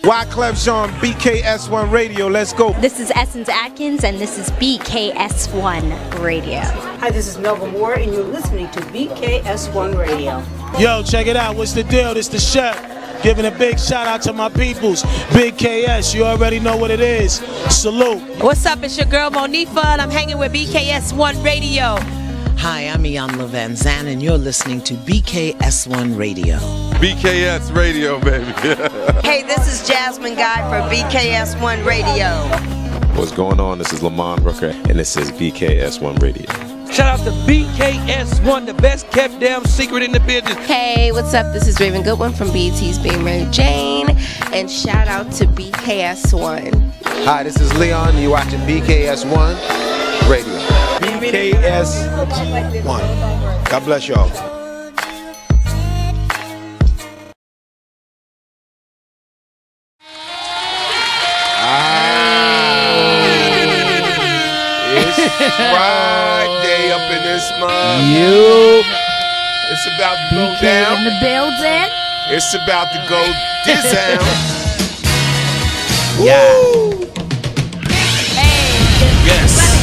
Wyclef Jean, BKS1 Radio. Let's go. This is Essence Atkins, and this is BKS1 Radio. Hi, this is Melba Moore, and you're listening to BKS1 Radio. Yo, check it out. What's the deal? This the chef. Giving a big shout out to my peoples. Big KS, you already know what it is. Salute. What's up? It's your girl Monifa, and I'm hanging with BKS1 Radio. Hi, I'm Iyanla Vanzant, and you're listening to BKS1 Radio. BKS Radio, baby. Hey, this is Jasmine Guy for BKS1 Radio. What's going on? This is Lamont Rooker, and this is BKS1 Radio. Shout out to BKS1, the best kept damn secret in the business. Hey, what's up? This is Raven Goodwin from BET's Being Mary Jane, and shout out to BKS1. Hi, this is Leon. You're watching BKS1 Radio. BKS1. God bless y'all. It's Friday up in this month. It's about to go down. In the building. It's about to go down. Yeah. Hey. Yes.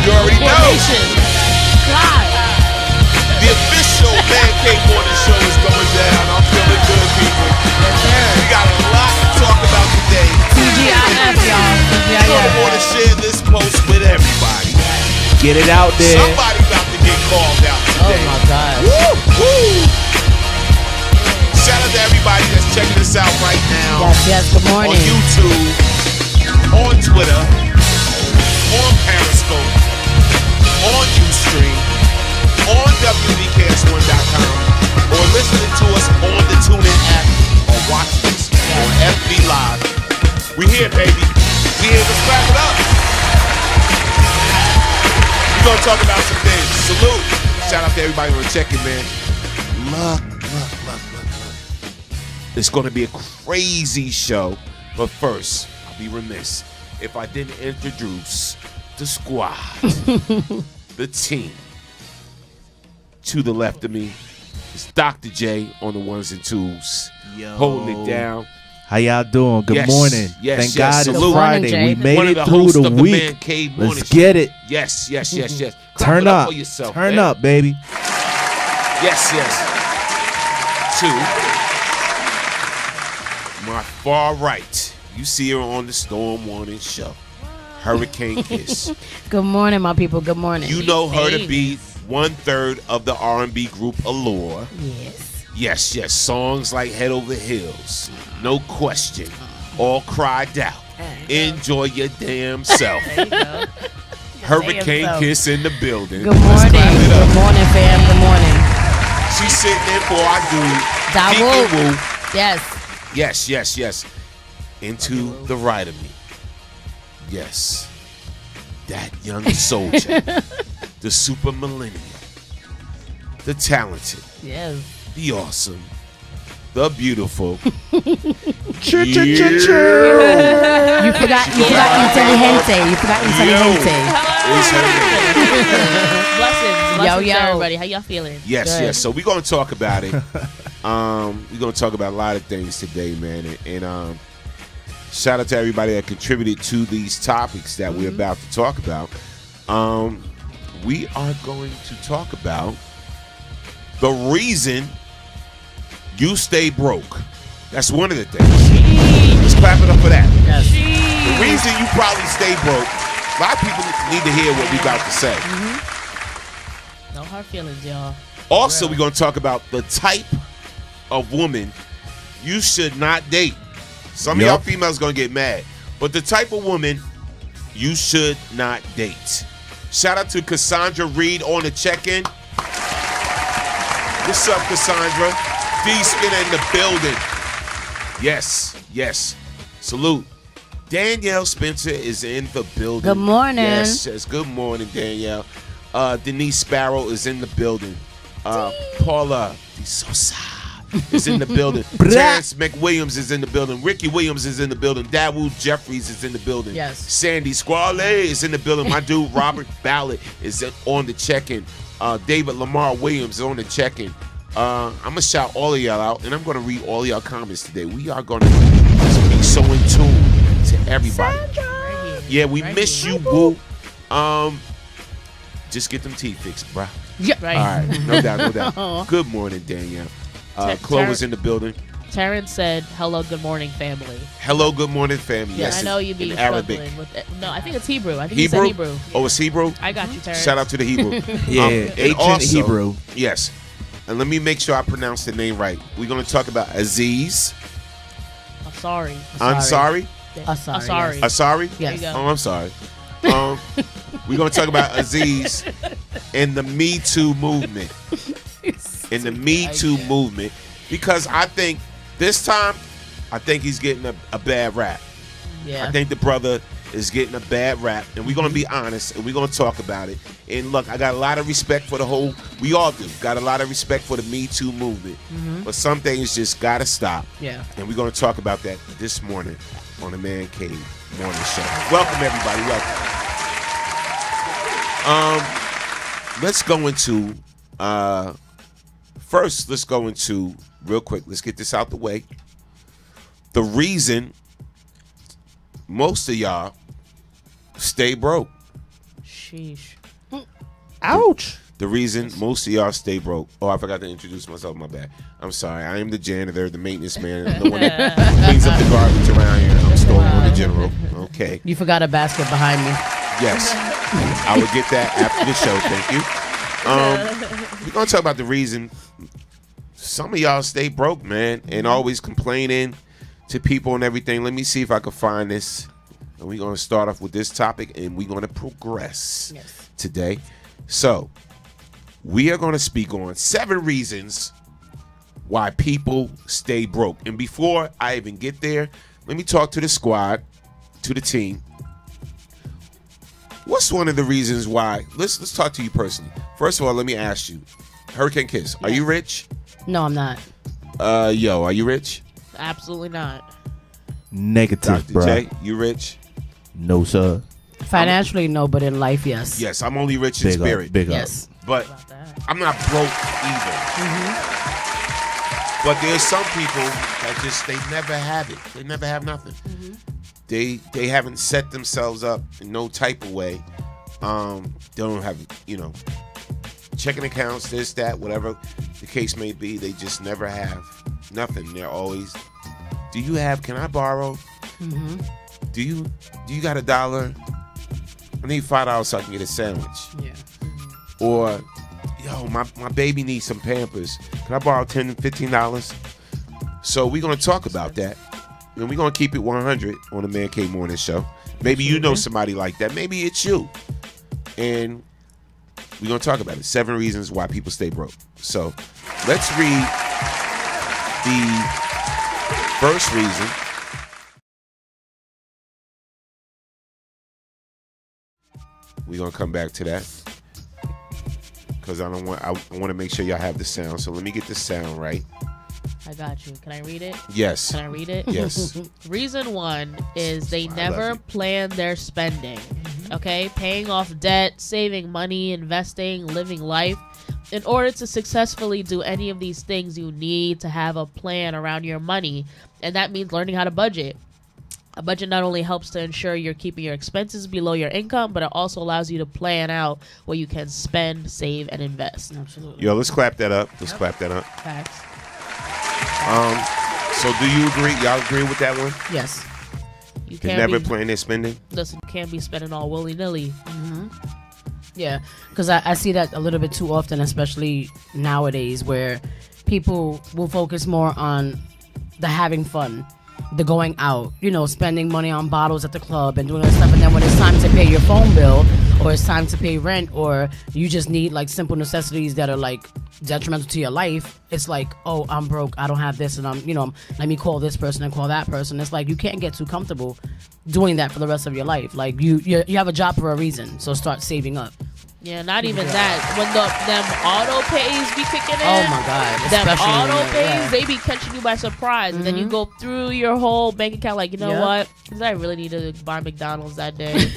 You already know. The official Man Cave Morning Show is going down. I'm feeling good, people. We got a lot to talk about today. TGIF, y'all. So I want to share this post with everybody. Get it out there. Somebody about to get called out today. Oh my God. Woo! Woo! Shout out to everybody that's checking us out right now. Yes, good morning. On YouTube, on Twitter, on Periscope, on Ustream, on WBKS1.com, or listening to us on the TuneIn app, or watching us on FB Live. We here, baby. We here. Let's wrap it up. We're going to talk about some things. Salute. Shout out to everybody who are checking, man. Look. It's going to be a crazy show. But first, I'll be remiss if I didn't introduce the squad, the team. To the left of me is Dr. J on the ones and twos. Yo. Holding it down. How y'all doing? Good morning. Yes, Thank God it's salute. Friday. We made One of it the through hosts the of the week. Man Cave Let's Morning get it. Yes. Clap Turn it up. for yourself, Turn man. up, baby. Yes. To my far right, you see her on the Storm Morning Show, Hurricane Kiss. Good morning, my people. Good morning. You know her to be 1/3 of the R&B group Allure. Yes. Yes. Songs like Head Over Heels, No Question, All Cried Out, Enjoy Your Damn Self. There you go. Hurricane Kiss in the building. Good morning. Good morning, fam. Good morning. She's sitting in for our dude, Dawood. Deacon Woo. Yes. Into the right of me. Yes. That young soldier. The super millennial. The talented. Yes. The awesome. The beautiful. You forgot Intelligente. It's her name. Blessings. Blessings to everybody. How y'all feeling? Yes, Good. yes. So we're going to talk about it. We're going to talk about a lot of things today, man. And shout out to everybody that contributed to these topics that we're about to talk about. We are going to talk about the reason you stay broke. That's one of the things. Let's clap it up for that. Yes. The reason you probably stay broke, a lot of people need to hear what we're about to say. No hard feelings, y'all. Also, we're going to talk about the type of woman you should not date. Some of y'all females going to get mad. But the type of woman you should not date. Shout out to Cassandra Reed on the check-in. What's up, Cassandra? D-Skinner in the building. Yes, yes. Salute. Danielle Spencer is in the building. Good morning. Yes, yes. Good morning, Danielle. Denise Sparrow is in the building. Paula DeSosa is in the building. Terrence McWilliams is in the building. Ricky Williams is in the building. Dawood Jeffries is in the building. Yes. Sandy Squale is in the building. My dude Robert Ballard is on the check-in. David Lamar Williams is on the check-in. I'm going to shout all of y'all out, and I'm going to read all y'all comments today. We are going to be so in tune to everybody. Yeah, we miss you, boo. Just get them teeth fixed, bro. Yeah, right. All right, no doubt, no doubt. Good morning, Danielle. Clover's in the building. Terrence said, "Hello, good morning, family." Hello, good morning, family. Yes, I know you be struggling with it. No, I think it's Hebrew. I think he said Hebrew. Oh, it's Hebrew? I got you, Terrence. Shout out to the Hebrew. Ancient also, Hebrew. Yes. And let me make sure I pronounce the name right. We're going to talk about Aziz. Asari. Ansari? Asari. Asari? Yes. Oh, I'm sorry. We're going to talk about Aziz and the Me Too movement. In the Me Too movement. Because I think this time, I think he's getting a bad rap. Yeah. I think the brother is getting a bad rap. And we're going to be honest, and we're going to talk about it. And look, I got a lot of respect for the whole, we all do, got a lot of respect for the Me Too movement. But some things just got to stop. Yeah. And we're going to talk about that this morning on the Man Cave Morning Show. Welcome, everybody. Welcome. Let's go into, first, let's go into, real quick, let's get this out the way. The reason most of y'all stay broke. Sheesh. Ouch. The reason most of y'all stay broke. Oh, I forgot to introduce myself. My bad. I'm sorry. I am the janitor, the maintenance man, the one that cleans up the garbage around here. I'm storing on the general. Okay. You forgot a basket behind me. Yes. I will get that after the show. Thank you. We're going to talk about the reason some of y'all stay broke, man, and always complaining to people and everything. Let me see if I can find this. And we're going to start off with this topic, and we're going to progress today. So, we are going to speak on 7 reasons why people stay broke. And before I even get there, let me talk to the squad, to the team. What's one of the reasons why? Let's talk to you personally. First of all, let me ask you, Hurricane Kiss, are you rich? No, I'm not. Yo, are you rich? Absolutely not. Negative, Dr. bro. J, you rich? No, sir. Financially, no, but in life, yes. Yes, I'm only rich in Big up, spirit. big up. Yes. But I'm not broke either. But there's some people that just, they never have it. They never have nothing. They haven't set themselves up in no type of way. They don't have, checking accounts, this, that, whatever the case may be. They just never have nothing. They're always, can I borrow? Do you got $1? I need $5 so I can get a sandwich. Yeah. Or, yo, my baby needs some Pampers. Can I borrow $10, $15? So we're going to talk about that. And we're going to keep it 100 on the Man Cave Morning Show. Maybe you know somebody like that. Maybe it's you. And we're going to talk about it. 7 reasons why people stay broke. So let's read the first reason. We're going to come back to that. Because I want to make sure y'all have the sound. So let me get the sound right. I got you. Can I read it? Yes. Can I read it? Yes. Reason 1 is they never plan their spending. Okay, paying off debt, saving money, investing, living life. In order to successfully do any of these things, you need to have a plan around your money, and that means learning how to budget. A budget not only helps to ensure you're keeping your expenses below your income, but it also allows you to plan out what you can spend, save, and invest. Absolutely. Yo, let's clap that up. Let's clap that up. Facts. So do you agree? Y'all agree with that one? Yes. You They can't never be, plan their spending? listen, you can't be spending all willy-nilly. Yeah, because I see that a little bit too often, especially nowadays, where people will focus more on the having fun, the going out, you know, spending money on bottles at the club and doing all that stuff. And then when it's time to pay your phone bill, or it's time to pay rent, or you just need like simple necessities that are like detrimental to your life, it's like, oh, I'm broke, I don't have this, and let me call this person and call that person. It's like you can't get too comfortable doing that for the rest of your life. Like you have a job for a reason, so start saving up. Yeah, not even that. When them auto pays be kicking in. Oh my God. Them Especially auto when pays, they be catching you by surprise. And then you go through your whole bank account like, you know what? Did I really need to buy McDonald's that day?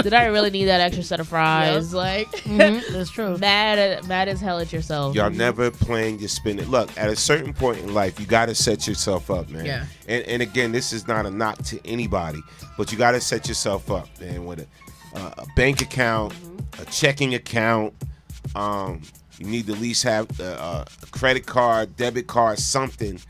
Did I really need that extra set of fries? Like, that's true. Mad as hell at yourself. Y'all never plan your spending. Look, at a certain point in life, you got to set yourself up, man. Yeah. And again, this is not a knock to anybody, but you got to set yourself up, man, with a bank account, a checking account. You need to at least have a credit card, debit card, something.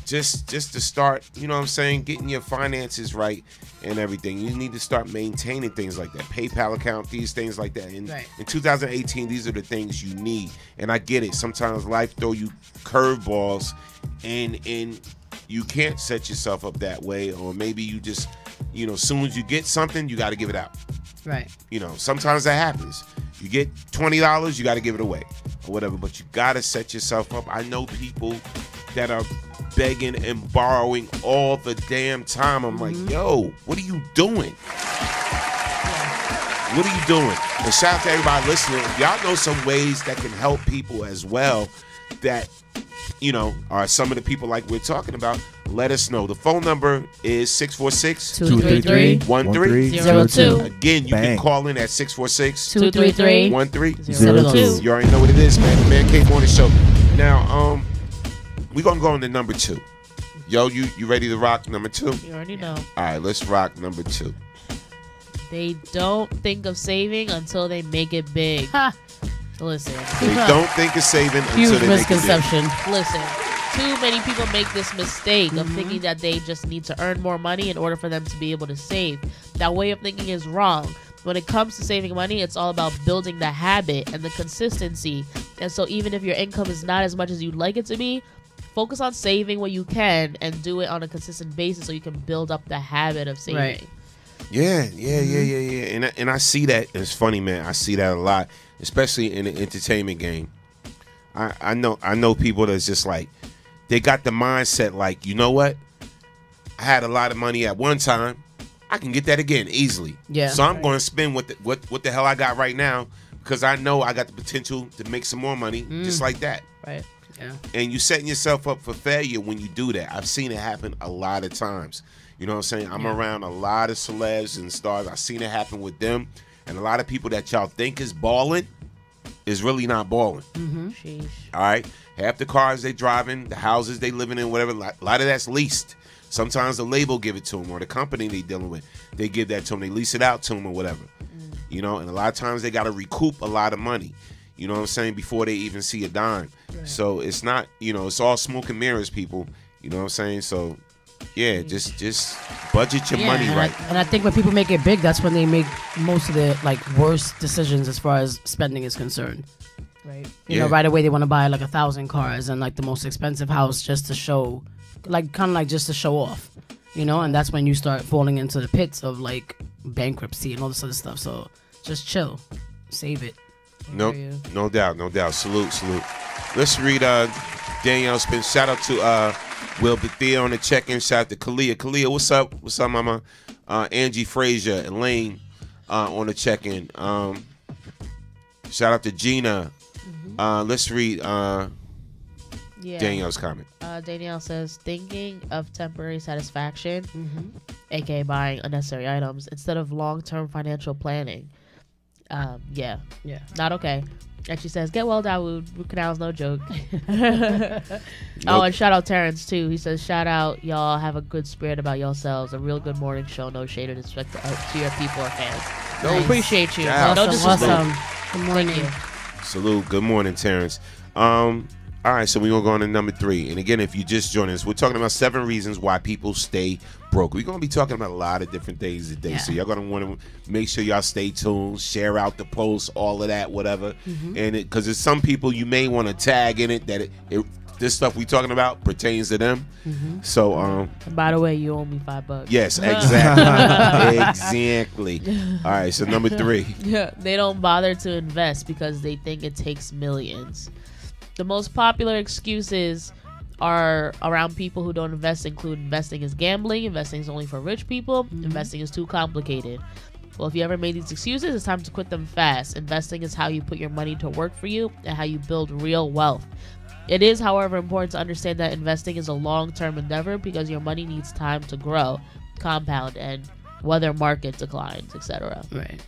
Just to start, you know what I'm saying, getting your finances right and everything. You need to start maintaining things like that. PayPal account, these things like that. In 2018, these are the things you need. And I get it. Sometimes life throw you curveballs and you can't set yourself up that way. Or maybe you just, you know, as soon as you get something, you got to give it out. Right. You know, sometimes that happens. You get $20, you got to give it away or whatever. But you got to set yourself up. I know people that are begging and borrowing all the damn time. I'm like, yo, what are you doing? What are you doing? And shout out to everybody listening. If y'all know some ways that can help people as well that, you know, are some of the people like we're talking about, let us know. The phone number is 646-233-1302. Again, you can call in at 646-233-1302. You already know what it is, man. The Man Cave Morning Show. Now, we're going to go on to number 2. Yo, you ready to rock number 2? You already know. All right, let's rock number 2. They don't think of saving until they make it big. Listen. They don't think of saving until Huge they make it misconception. big. Listen. Too many people make this mistake of thinking that they just need to earn more money in order for them to be able to save. That way of thinking is wrong. When it comes to saving money, it's all about building the habit and the consistency. And so even if your income is not as much as you'd like it to be, focus on saving what you can and do it on a consistent basis so you can build up the habit of saving. Right. Yeah. And I see that. It's funny, man. I see that a lot, especially in the entertainment game. I know people that's just like, they got the mindset like, you know what? I had a lot of money at one time. I can get that again easily. Yeah. So I'm going to spend what the hell I got right now because I know I got the potential to make some more money just like that. Right. Yeah. And you setting yourself up for failure when you do that. I've seen it happen a lot of times. You know what I'm saying? I'm around a lot of celebs and stars. I've seen it happen with them. And a lot of people that y'all think is balling is really not balling. Sheesh. All right? Half the cars they driving, the houses they living in, whatever, a lot of that's leased. Sometimes the label give it to them or the company they dealing with, they give that to them. They lease it out to them or whatever. You know, and a lot of times they got to recoup a lot of money. You know what I'm saying? Before they even see a dime. Right. So it's not, you know, it's all smoke and mirrors, people. You know what I'm saying? So, yeah, just budget your money right. And I think when people make it big, that's when they make most of the like worst decisions as far as spending is concerned. Right. You know, right away they want to buy like 1,000 cars and like the most expensive house just to show, like kind of like just to show off. You know, and that's when you start falling into the pits of like bankruptcy and all this other stuff. So just chill, save it. No doubt. Salute. Let's read Danielle Spence. Shout out to Will Bethia on the check-in. Shout out to Kalia, what's up? What's up, mama? Angie Frazier and Lane on the check-in. Shout out to Gina. Let's read Danielle's comment. Danielle says, thinking of temporary satisfaction aka buying unnecessary items, instead of long-term financial planning. Yeah, not okay. And she says, "Get well, Dawood. Root canals, no joke." Oh, and shout out Terrence too. He says, "Shout out, y'all. Have a good spirit about yourselves. A real good morning show. No shade or disrespect to your people or fans. Nice. Appreciate you. Yeah. No disrespect. Awesome. Good morning. Thank you. Salute. Good morning, Terrence. All right, so we're going to go on to number 3. And again, if you just joined us, we're talking about 7 reasons why people stay broke. We're going to be talking about a lot of different things today. So y'all going to want to make sure y'all stay tuned, share out the post, all of that, whatever. And because there's some people you may want to tag in it that this stuff we talking about pertains to them. So, And by the way, you owe me $5. yes, exactly. Exactly. All right, so number 3. Yeah, they don't bother to invest because they think it takes millions. The most popular excuses are around people who don't invest include investing is gambling, investing is only for rich people, investing is too complicated. Well, if you ever made these excuses, it's time to quit them fast. Investing is how you put your money to work for you and how you build real wealth. It is, however, important to understand that investing is a long-term endeavor because your money needs time to grow, compound, and weather market declines, etc. Right.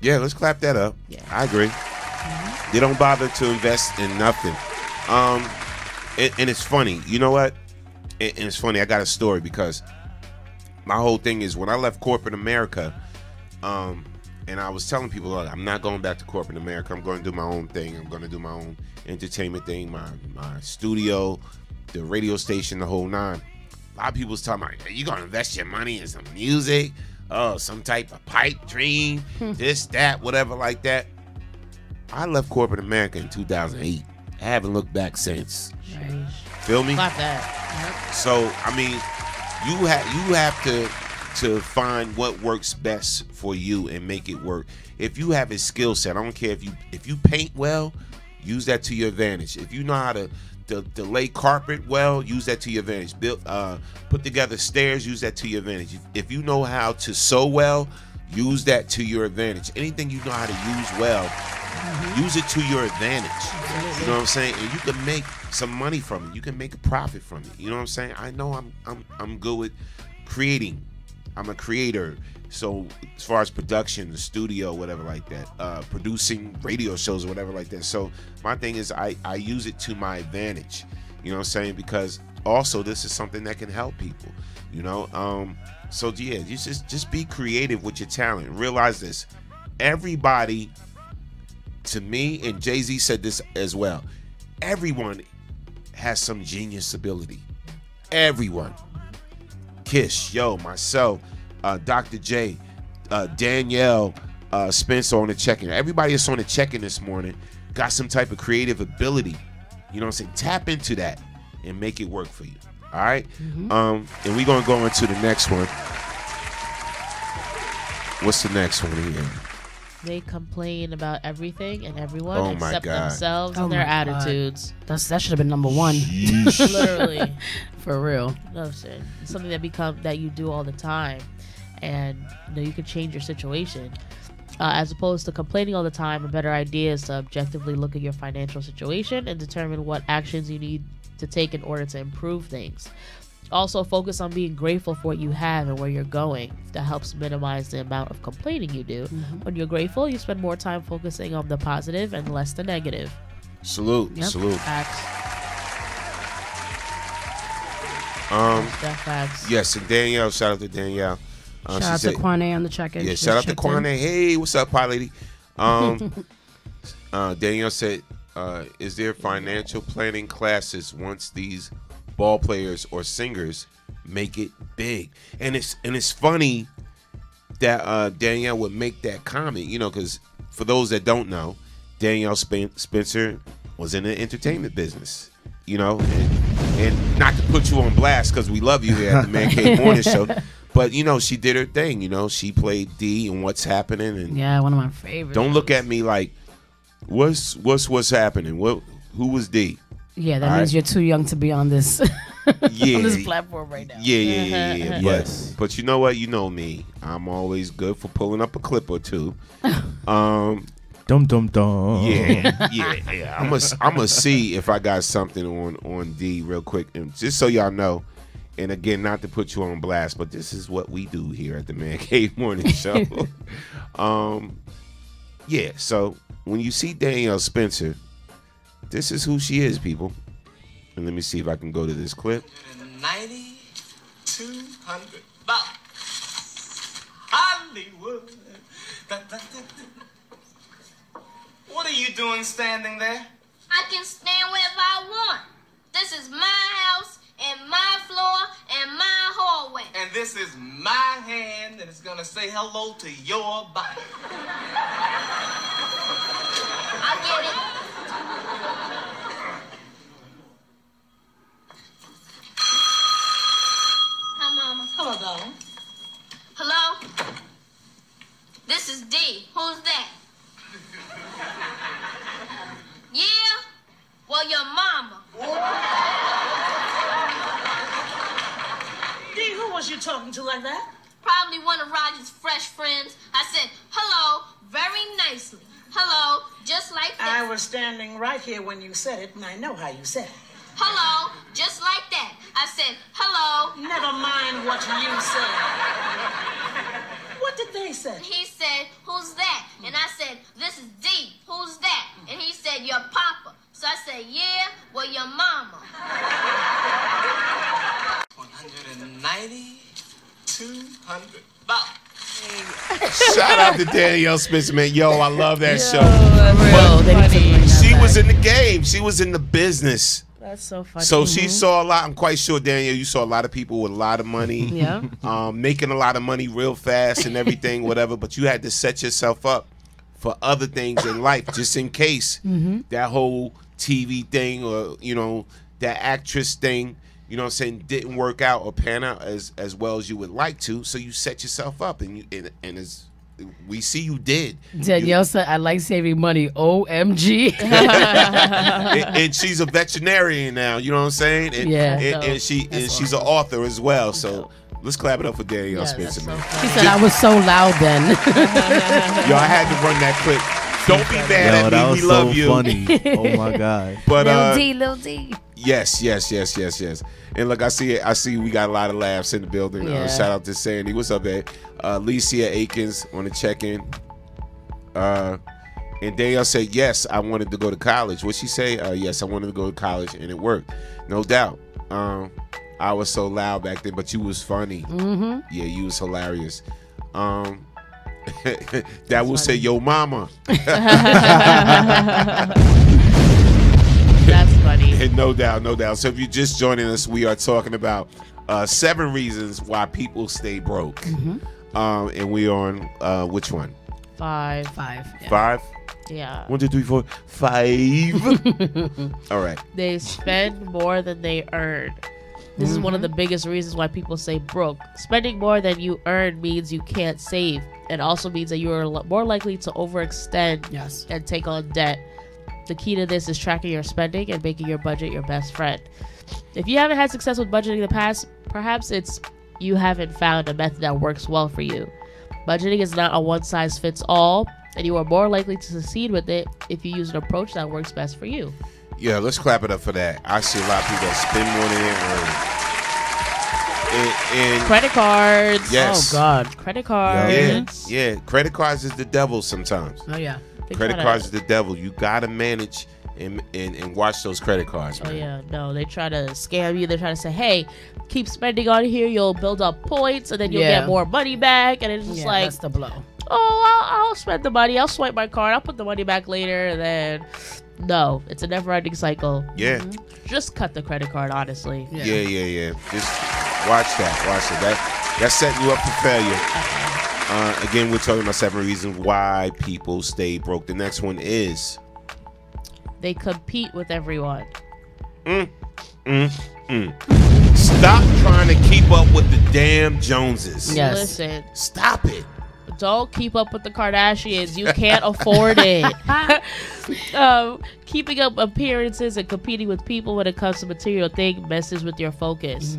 Yeah, let's clap that up. Yeah. I agree. They don't bother to invest in nothing. And it's funny. You know what? And it's funny. I got a story because my whole thing is when I left corporate America, and I was telling people, look, I'm not going back to corporate America. I'm going to do my own thing. I'm going to do my own entertainment thing, my studio, the radio station, the whole 9. A lot of people was talking about, you going to invest your money in some music? Oh, some type of pipe dream, this, that, whatever like that. I left corporate America in 2008. I haven't looked back since. Right. Feel me? Clap that. So, I mean, you have to find what works best for you and make it work. If you have a skill set, I don't care if you paint well, use that to your advantage. If you know how to lay carpet well, use that to your advantage. Put together stairs, use that to your advantage. If you know how to sew well, use that to your advantage. Anything you know how to use well, use it to your advantage. You know what I'm saying? And you can make some money from it. You can make a profit from it. You know what I'm saying? I know I'm good with creating. I'm a creator. So as far as production, the studio, whatever like that, producing radio shows or whatever like that. So my thing is I use it to my advantage. You know what I'm saying? Because also this is something that can help people. You know? So yeah, just be creative with your talent. Realize this. Everybody, to me, and Jay-Z said this as well, everyone has some genius ability. Everyone. Kish, yo, myself, Dr. J, Danielle, Spencer on the check-in. Everybody that's on the check-in this morning got some type of creative ability. You know what I'm saying? Tap into that and make it work for you. All right? And we're going to go into the next one. What's the next one here? They complain about everything and everyone except themselves and Oh their my attitudes. God. That should have been number 1. Literally. For real. No shit. It's something that you do all the time, and you can change your situation. As opposed to complaining all the time, a better idea is to objectively look at your financial situation and determine what actions you need to take in order to improve things. Also, focus on being grateful for what you have and where you're going. That helps minimize the amount of complaining you do. When you're grateful, you spend more time focusing on the positive and less the negative. Salute. Yep. Salute. Facts. Facts. Yes, and Danielle, shout out to Danielle. Shout out to Kwane on the check-in. Yeah, shout out to Kwane. Hey, what's up, pie lady? Danielle said, is there financial planning classes once these ball players or singers make it big? And it's funny that Danielle would make that comment, because for those that don't know, Danielle Spencer was in the entertainment business, and not to put you on blast because we love you here at the Man Cave Morning Show, but she did her thing. She played D and What's Happening, and yeah, one of my favorites. Don't look at me like what's happening. Who was D? Yeah, that means you're too young to be on this on this platform right now. Yeah. But you know what? You know me. I'm always good for pulling up a clip or two. Dum dum dum. Yeah. I'm gonna see if I got something on D real quick, and just so y'all know, And again, not to put you on blast, but this is what we do here at the Man Cave Morning Show. Yeah, so when you see Danielle Spencer, this is who she is, people. And let me see if I can go to this clip. 9,200 bucks. Hollywood. What are you doing standing there? I can stand wherever I want. This is my house and my floor and my hallway. And this is my hand that is gonna say hello to your body. I get it. Hi, Mama. Hello, darling. Hello? This is D. Who's that? Yeah? Well, your mama. D, who was you talking to like that? Probably one of Roger's fresh friends. I said, hello, very nicely. Hello, just like this. I was standing right here when you said it, and I know how you said it. Hello, just like that. I said, hello. Never mind what you said. What did they say? He said, who's that? And I said, this is D. Who's that? And he said, your papa. So I said, yeah, well, your mama. 190,200 bucks. Shout out to Danielle Spencer, man. Yo, I love that show. She was in the game. She was in the business. That's so funny. So she saw a lot. I'm quite sure, Danielle, you saw a lot of people with a lot of money. Yeah. Making a lot of money real fast and everything, whatever. But you had to set yourself up for other things in life, just in case that whole TV thing or, you know, that actress thing, you know what I'm saying, didn't work out or pan out as well as you would like to. So you set yourself up, and as we see you did. Danielle said, I like saving money. OMG. and she's a veterinarian now, you know what I'm saying? And, yeah. And she's an author as well. So let's clap it up for Danielle Spencer, man. She said, I was so loud then. Yo, I had to run that clip. Don't be mad at me. That was We love so you. funny. Oh my God. But Lil D. Yes. And look, I see we got a lot of laughs in the building. Yeah. Shout out to Sandy. What's up, man? Licia Akins on the check-in. And Danielle said, yes, I wanted to go to college. What'd she say? Yes, I wanted to go to college, and it worked. No doubt. I was so loud back then, but you was funny. Yeah, you was hilarious. That will say, yo, mama. That's funny. No doubt. So if you're just joining us, we are talking about 7 reasons why people stay broke. And we are on which one? 5. Yeah. 5? Yeah. 1, 2, 3, 4, 5. All right. They spend more than they earn. This is one of the biggest reasons why people say broke. Spending more than you earn means you can't save. It also means that you are more likely to overextend and take on debt. The key to this is tracking your spending and making your budget your best friend. If you haven't had success with budgeting in the past, perhaps it's you haven't found a method that works well for you. Budgeting is not a one-size-fits-all, and you are more likely to succeed with it if you use an approach that works best for you. Yeah, let's clap it up for that. I see a lot of people that spend more than they earn. And credit cards. Yes. Oh, God. Credit cards. Yeah. Credit cards is the devil sometimes. Oh, yeah. Credit cards is the devil. You got to manage and watch those credit cards, man. Oh, yeah. No, they try to scam you. They try to say, hey, keep spending on here. You'll build up points, and then you'll get more money back. And it's just like, that's the blow. Oh, I'll spend the money. I'll swipe my card. I'll put the money back later. And then, no, it's a never-ending cycle. Yeah. Just cut the credit card, honestly. Yeah. Just watch that. That's setting you up for failure. Again, we're talking about 7 reasons why people stay broke. The next one is they compete with everyone. Stop trying to keep up with the damn Joneses. Yes. Listen. Stop it. Don't keep up with the Kardashians. You can't afford it. Keeping up appearances and competing with people when it comes to material things messes with your focus.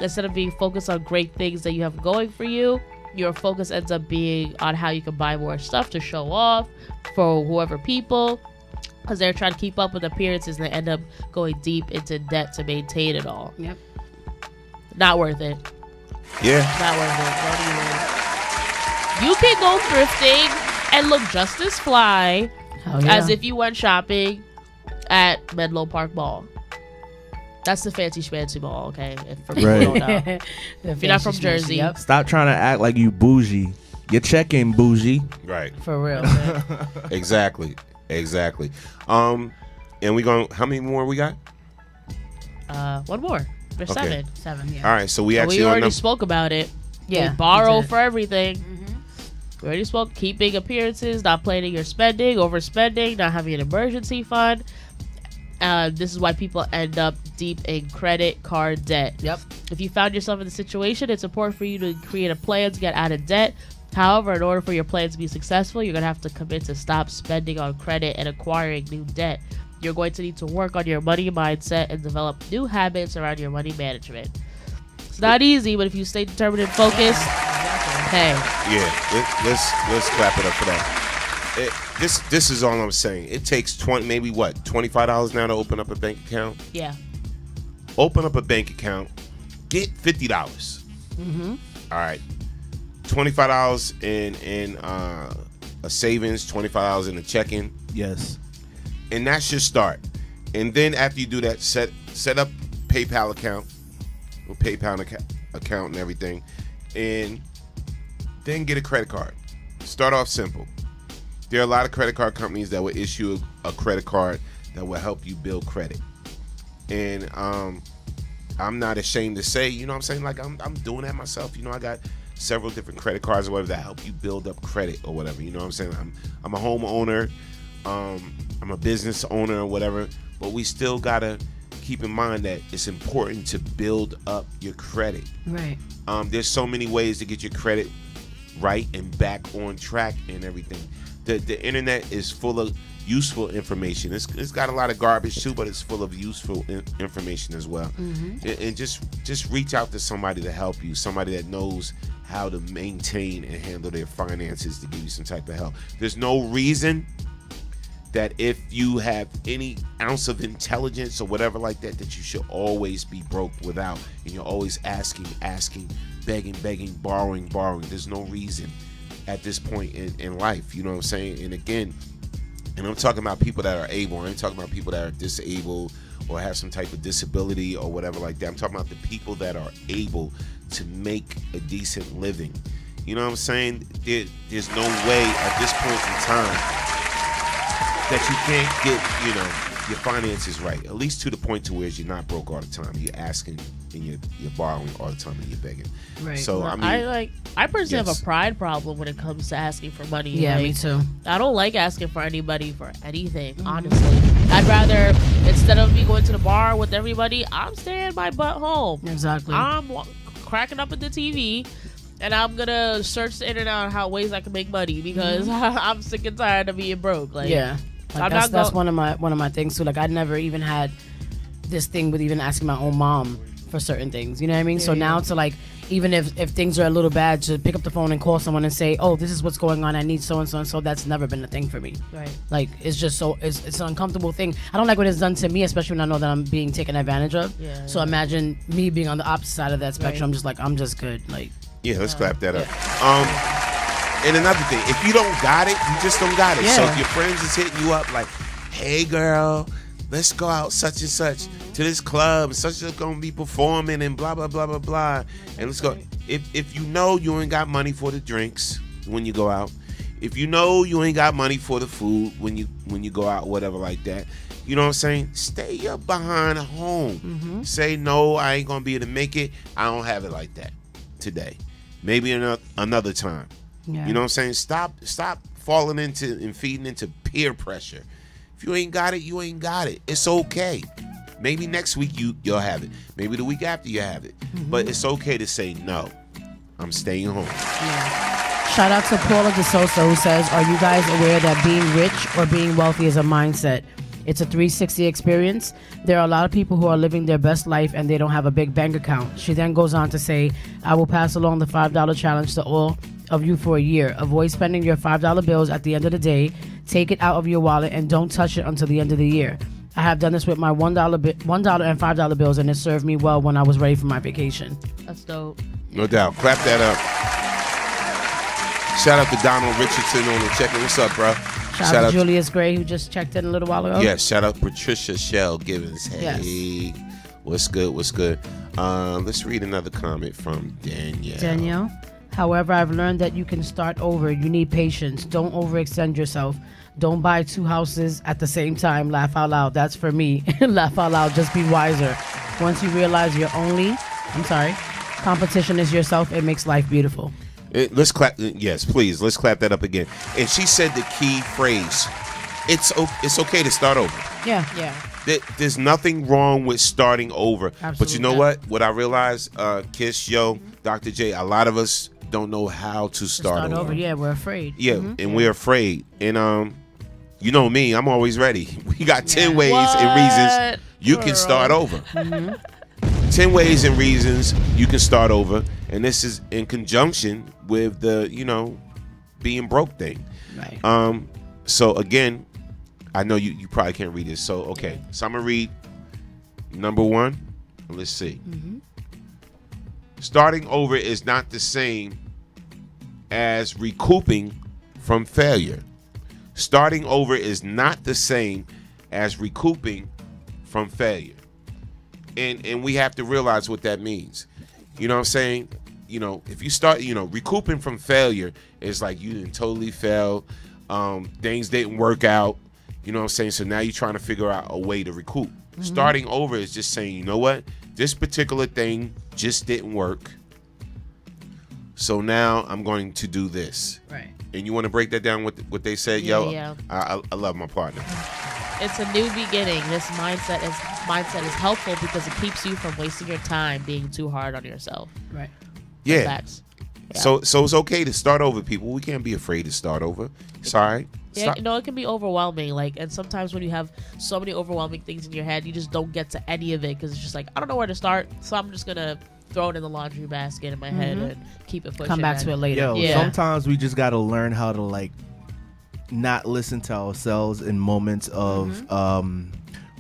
Instead of being focused on great things that you have going for you, your focus ends up being on how you can buy more stuff to show off for whoever people, because they're trying to keep up with appearances and they end up going deep into debt to maintain it all. Yep. Not worth it. Yeah. Not worth it. Don't even. You can go thrifting and look just as fly as if you went shopping at Menlo Park Mall. That's the fancy schmancy mall, okay? If for people who don't know. If you're not from Jersey. Stop trying to act like you bougie. Your check-in bougie. Right. For real, man. Exactly. And we going, how many more we got? One more. There's Okay. 7. 7, yeah. All right, so we actually we already spoke about it. Yeah, We borrow we did. for everything. We already spoke. Keeping appearances, not planning your spending, overspending, not having an emergency fund. This is why people end up deep in credit card debt. Yep. If you found yourself in the situation, it's important for you to create a plan to get out of debt. However, in order for your plan to be successful, you're going to have to commit to stop spending on credit and acquiring new debt. You're going to need to work on your money mindset and develop new habits around your money management. It's not easy, but if you stay determined and focused, hey. Yeah, let's clap it up for that. This is all I'm saying. It takes $25 now to open up a bank account. Yeah. Open up a bank account. Get $50. All right, $25 in a savings, $25 in a checking. Yes. And that's your start. And then after you do that, set up PayPal account, account and everything, and then get a credit card. Start off simple. There are a lot of credit card companies that will issue a credit card that will help you build credit. And I'm not ashamed to say, you know what I'm saying? Like, I'm doing that myself. You know, I got several different credit cards or whatever that help you build up credit or whatever. You know what I'm saying? I'm a homeowner. I'm a business owner or whatever. But we still got to keep in mind that it's important to build up your credit. Right. There's so many ways to get your credit right and back on track and everything. The internet is full of useful information. It's got a lot of garbage too, but it's full of useful information as well. And just reach out to somebody to help you, somebody that knows how to maintain and handle their finances to give you some type of help. There's no reason that if you have any ounce of intelligence or whatever like that, that you should always be broke without, and you're always asking, begging, borrowing. There's no reason at this point in life, you know what I'm saying? And again, and I'm talking about people that are able. I ain't talking about people that are disabled or have some type of disability or whatever like that. I'm talking about the people that are able to make a decent living. You know what I'm saying? There's no way at this point in time that you can't get, you know, your finances right. At least to the point to where you're not broke all the time. You're asking and you're borrowing all the time and you're begging. Right. So Well, I personally have a pride problem when it comes to asking for money. Yeah, me too. I don't like asking for anybody for anything, honestly. I'd rather, instead of me going to the bar with everybody, I'm staying my butt home. Exactly. I'm cracking up at the TV, and I'm going to search the internet on how ways I can make money because I'm sick and tired of being broke. Like, yeah. Like that's one of my things too. Like I never even had this thing with even asking my own mom for certain things. You know what I mean? So now to like, even if things are a little bad, to pick up the phone and call someone and say, oh, this is what's going on, I need so and so and so, that's never been a thing for me. Right. Like it's just so it's an uncomfortable thing. I don't like when it's done to me, especially when I know that I'm being taken advantage of. Yeah, so imagine me being on the opposite side of that spectrum. Right. I'm just good. Like yeah, let's clap that up. And another thing, if you don't got it, you just don't got it. Yeah. So if your friends is hitting you up like, hey girl, let's go out such and such to this club, such is gonna be performing and blah blah blah blah blah, and let's go. If you know you ain't got money for the drinks when you go out, if you know you ain't got money for the food when you go out, whatever like that, you know what I'm saying? Stay up behind home. Say no, I ain't gonna be able to make it. I don't have it like that today. Maybe another time. Yeah. You know what I'm saying? Stop falling into and feeding into peer pressure. If you ain't got it, you ain't got it. It's okay. Maybe next week you'll have it. Maybe the week after you have it. But it's okay to say no. I'm staying home. Yeah. Shout out to Paula DeSosa who says, are you guys aware that being rich or being wealthy is a mindset? It's a 360 experience. There are a lot of people who are living their best life and they don't have a big bank account. She then goes on to say, I will pass along the $5 challenge to all of you for a year. Avoid spending your $5 bills at the end of the day. Take it out of your wallet and don't touch it until the end of the year. I have done this with my $1 and $5 bills, and it served me well when I was ready for my vacation. That's dope. No doubt. Clap that up. Shout out to Donald Richardson on the check-in. What's up, bro? Shout out to Julius Gray, who just checked in a little while ago. Yes, shout out Patricia Shell Givens. Hey, Yes. what's good? What's good? Let's read another comment from Danielle. Danielle. However, I've learned that you can start over. You need patience. Don't overextend yourself. Don't buy 2 houses at the same time. Laugh out loud. That's for me. Laugh out loud. Just be wiser. Once you realize competition is yourself, it makes life beautiful. Let's clap. Yes, please. Let's clap that up again. And she said the key phrase. It's okay to start over. Yeah. There's nothing wrong with starting over. Absolutely. But you know what I realized, Kiss, Yo, Dr. J, a lot of us don't know how to start over. Yeah, we're afraid. Yeah, and we're afraid. And you know me, I'm always ready. We got 10 ways and reasons you can start over. 10 ways and reasons you can start over. And this is in conjunction with the, being broke thing. Right. So again, I know you probably can't read this. So, okay. So I'm going to read number 1. Let's see. Starting over is not the same as recouping from failure. Starting over is not the same as recouping from failure. And we have to realize what that means. You know what I'm saying? If you start, recouping from failure is like you didn't totally fail. Things didn't work out. You know what I'm saying? So now you're trying to figure out a way to recoup. Starting over is just saying, you know what? This particular thing just didn't work. So now I'm going to do this. Right. And you want to break that down what they said? Yeah. I love my partner. It's a new beginning. This mindset is helpful because it keeps you from wasting your time being too hard on yourself. Right. Yeah. Facts. Yeah. So it's okay to start over, people. We can't be afraid to start over. It's all right. Yeah, it can be overwhelming. And sometimes when you have so many overwhelming things in your head, you just don't get to any of it because it's just like, I don't know where to start. So I'm just going to throw it in the laundry basket in my head and keep it pushing. Come back to it later. Sometimes we just got to learn how to not listen to ourselves in moments of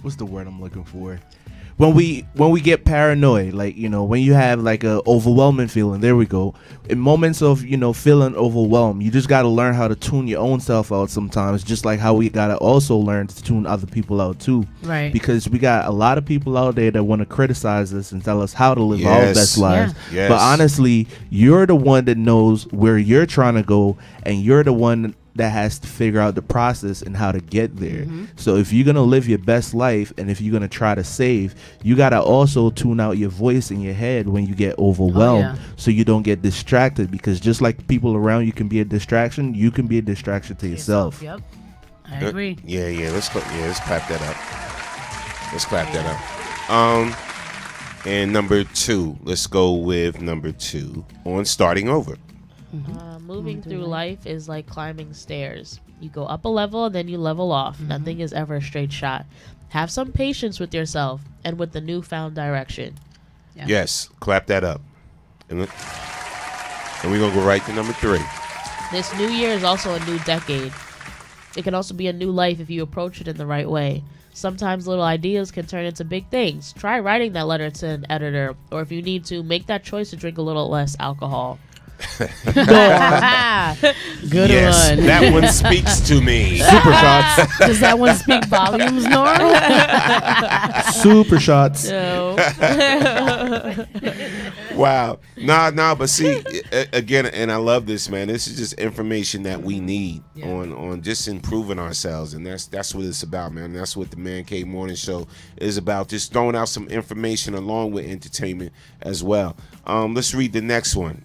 what's the word I'm looking for? When we get paranoid, when you have a overwhelming feeling, there we go. In moments of, feeling overwhelmed, you just got to learn how to tune your own self out sometimes, just like how we got to also learn to tune other people out too. Right. Because we got a lot of people out there that want to criticize us and tell us how to live our best lives. Yeah. Yes. But honestly, you're the one that knows where you're trying to go, and you're the one that has to figure out the process and how to get there. So if you're going to live your best life and if you're going to try to save, you got to also tune out your voice in your head when you get overwhelmed so you don't get distracted, because just like people around you can be a distraction, you can be a distraction to yourself. Yep. I agree. Yeah. Let's clap that up. Let's clap that up. And number 2, let's go with number 2 on starting over. Moving through life is like climbing stairs. You go up a level, then you level off. Nothing is ever a straight shot. Have some patience with yourself and with the newfound direction. Yeah. Yes, clap that up. And we're going to go right to number 3. This new year is also a new decade. It can also be a new life if you approach it in the right way. Sometimes little ideas can turn into big things. Try writing that letter to an editor, or if you need to, make that choice to drink a little less alcohol. Good yes, one. That one speaks to me. Super shots. Does that one speak volumes, Nora? Super shots. No. Wow. Nah, but see, again, and I love this, man. This is just information that we need on just improving ourselves, and that's what it's about, man. That's what the Man Cave Morning Show is about, just throwing out some information along with entertainment as well. Let's read the next one.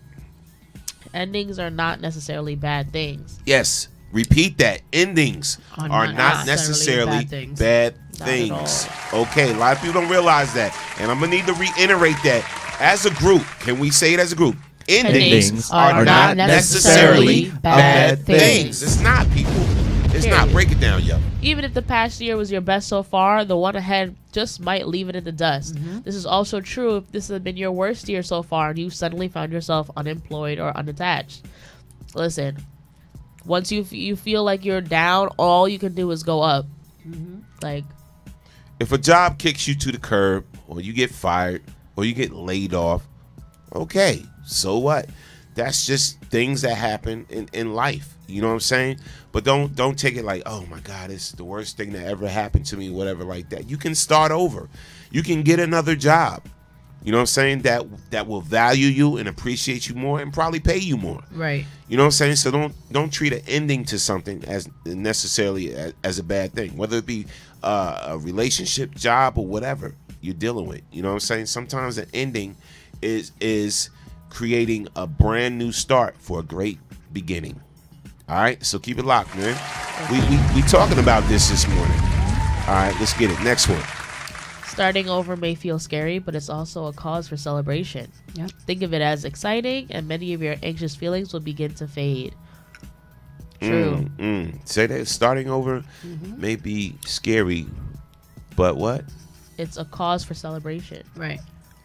Endings are not necessarily bad things. Yes, repeat that. Endings are not necessarily bad things. Okay, a lot of people don't realize that, and I'm gonna need to reiterate that. As a group, can we say it as a group? Endings are not necessarily bad things. It's not, people. It's not. Break it down, yo. Even if the past year was your best so far, the one ahead just might leave it in the dust. This is also true if this has been your worst year so far and you suddenly found yourself unemployed or unattached. Listen, once you feel like you're down, all you can do is go up. If a job kicks you to the curb, or you get fired, or you get laid off, okay, so what? That's just things that happen in life. You know what I'm saying? But don't take it like, oh my God, it's the worst thing that ever happened to me, whatever like that. You can start over. You can get another job. You know what I'm saying? That will value you and appreciate you more and probably pay you more. Right. You know what I'm saying? So don't treat an ending to something as necessarily as a bad thing, whether it be a relationship, job, or whatever you're dealing with. You know what I'm saying? Sometimes an ending is creating a brand new start for a great beginning. All right, so keep it locked, man. We talking about this morning. All right, let's get it. Next one. Starting over may feel scary, but it's also a cause for celebration. Yeah. Think of it as exciting, and many of your anxious feelings will begin to fade. True. Say that starting over may be scary, but what? It's a cause for celebration. Right.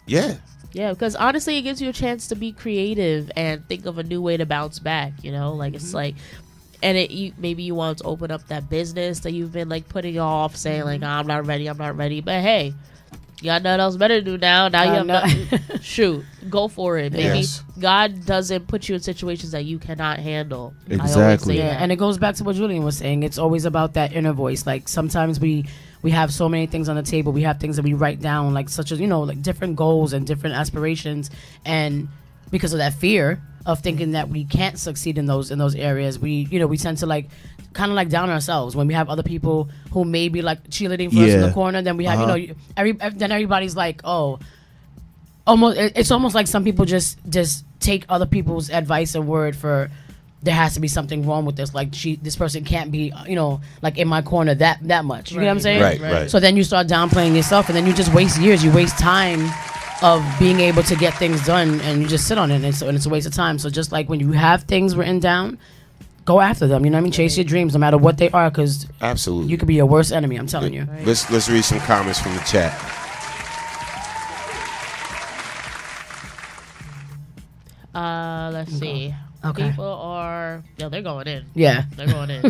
Yeah. Yeah, because honestly, it gives you a chance to be creative and think of a new way to bounce back. You know, like it's like, and maybe you want to open up that business that you've been like putting off, saying like, oh, I'm not ready. But hey, you got nothing else better to do now. Now you have nothing. Shoot, go for it, baby. Yes. God doesn't put you in situations that you cannot handle. Exactly. Yeah, and it goes back to what Julian was saying. It's always about that inner voice. Like sometimes we have so many things on the table. We have things that we write down, like such as, like different goals and different aspirations. And because of that fear of thinking that we can't succeed in those areas, we tend to like kind of like down ourselves when we have other people who may be like cheerleading for us in the corner. Then we have, then everybody's like, oh, it's almost like some people just take other people's advice and word for, there has to be something wrong with this. Like this person can't be, like in my corner that much. You know what I'm saying? Right. So then you start downplaying yourself, and then you just waste years. You waste time of being able to get things done, and you just sit on it, and it's a waste of time. So just like when you have things written down, go after them. You know what I mean? Chase your dreams, no matter what they are, because absolutely you could be your worst enemy. I'm telling you. Right. Let's read some comments from the chat. Let's see. Okay. People are, they're going in. Yeah. They're going in.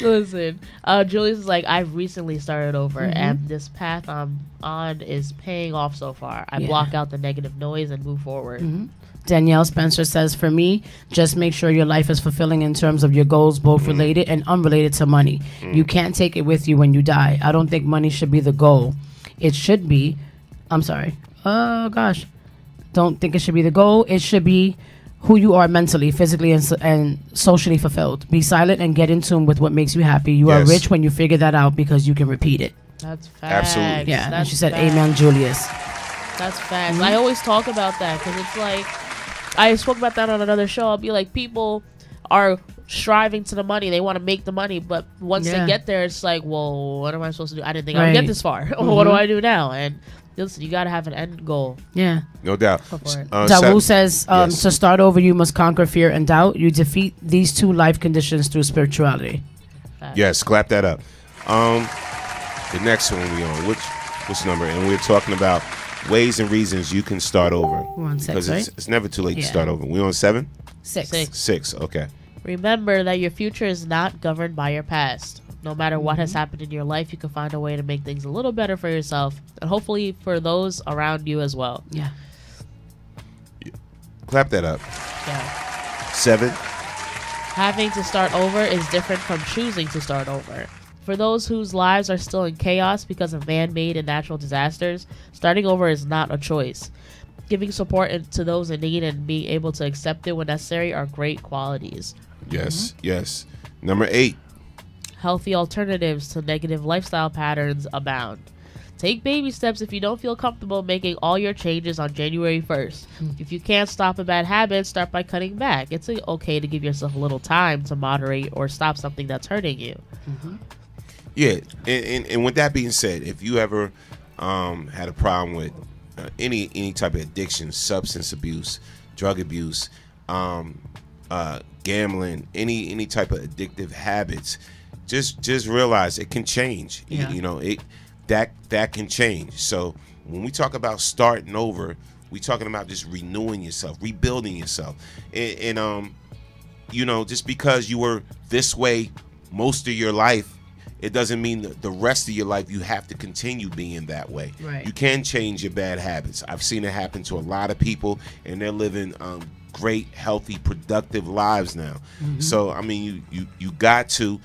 Listen, Julius is like, I've recently started over, and this path I'm on is paying off so far. I block out the negative noise and move forward. Danielle Spencer says, for me, just make sure your life is fulfilling in terms of your goals, both related and unrelated to money. You can't take it with you when you die. I don't think money should be the goal. It should be, don't think it should be the goal. It should be who you are mentally, physically, and socially fulfilled. Be silent and get in tune with what makes you happy. You are rich when you figure that out because you can repeat it. That's facts. Absolutely. Yeah, That's and she said, facts. amen, Julius. That's facts. I always talk about that because it's like, I spoke about that on another show. I'll be like, people are striving to the money. They want to make the money, but once they get there, it's like, well, what am I supposed to do? I didn't think I would get this far. What do I do now? And listen, you got to have an end goal. Yeah. No doubt. Dawu says, to start over, you must conquer fear and doubt. You defeat these two life conditions through spirituality. Yes, clap that up. The next one we on, which number? And we're talking about ways and reasons you can start over. We're on 6, because right? it's never too late to start over. We on 7? 6. 6, okay. Remember that your future is not governed by your past. No matter what has happened in your life, you can find a way to make things a little better for yourself and hopefully for those around you as well. Yeah. Clap that up. Yeah. 7. Having to start over is different from choosing to start over. For those whose lives are still in chaos because of man-made and natural disasters, starting over is not a choice. Giving support to those in need and being able to accept it when necessary are great qualities. Yes, yes. Number 8. Healthy alternatives to negative lifestyle patterns abound. Take baby steps if you don't feel comfortable making all your changes on January 1st. If you can't stop a bad habit, start by cutting back. It's okay to give yourself a little time to moderate or stop something that's hurting you. Yeah, and with that being said, if you ever had a problem with any type of addiction, substance abuse, drug abuse, gambling, any type of addictive habits, just realize it can change. Yeah. You know, that can change. So when we talk about starting over, we talking about just renewing yourself, rebuilding yourself, and you know, just because you were this way most of your life, it doesn't mean that the rest of your life you have to continue being that way. Right. You can change your bad habits. I've seen it happen to a lot of people, and they're living great, healthy, productive lives now. So I mean, you got to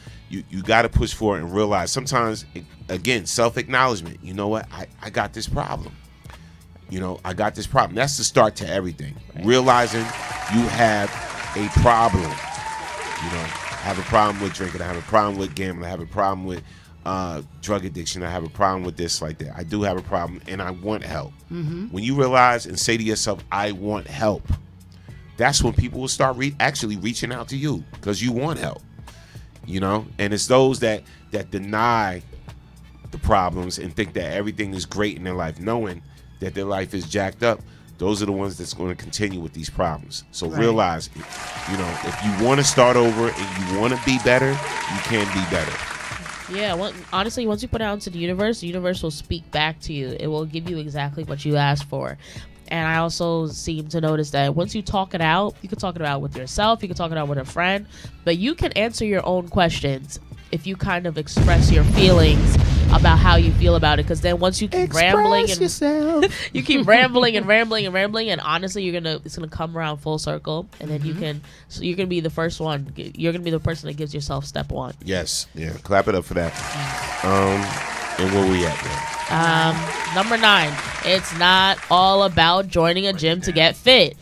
push forward and realize sometimes, again, self-acknowledgement. You know what? I got this problem. I got this problem. That's the start to everything. Right. Realizing you have a problem. I have a problem with drinking. I have a problem with gambling. I have a problem with drug addiction. I have a problem with this, like that. I do have a problem, and I want help. When you realize and say to yourself, I want help, that's when people will start actually reaching out to you because you want help. And it's those that deny the problems and think that everything is great in their life, knowing that their life is jacked up. Those are the ones that's going to continue with these problems. So realize, if you want to start over and you want to be better, you can be better. Yeah, honestly, once you put it out into the universe will speak back to you. It will give you exactly what you asked for. And I also seem to notice that once you talk it out, you can talk it out with yourself, you can talk it out with a friend, but you can answer your own questions if you kind of express your feelings about how you feel about it. Because then once you keep rambling and you keep rambling and rambling, and honestly, it's gonna come around full circle, and then you're gonna be the first one. You're gonna be the person that gives yourself step one. Yes, yeah, clap it up for that. And where we at now? Number 9. It's not all about joining a gym to get fit.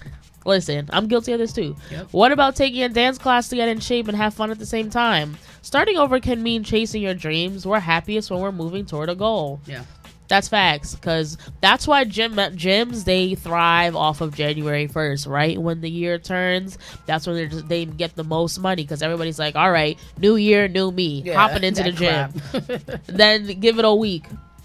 Listen, I'm guilty of this too. Yep. What about taking a dance class to get in shape and have fun at the same time? Starting over can mean chasing your dreams. We're happiest when we're moving toward a goal. Yeah. That's facts, because that's why gyms, they thrive off of January 1st, right? When the year turns, that's when they get the most money, because everybody's like, all right, new year, new me, hopping into the gym. Then give it a week.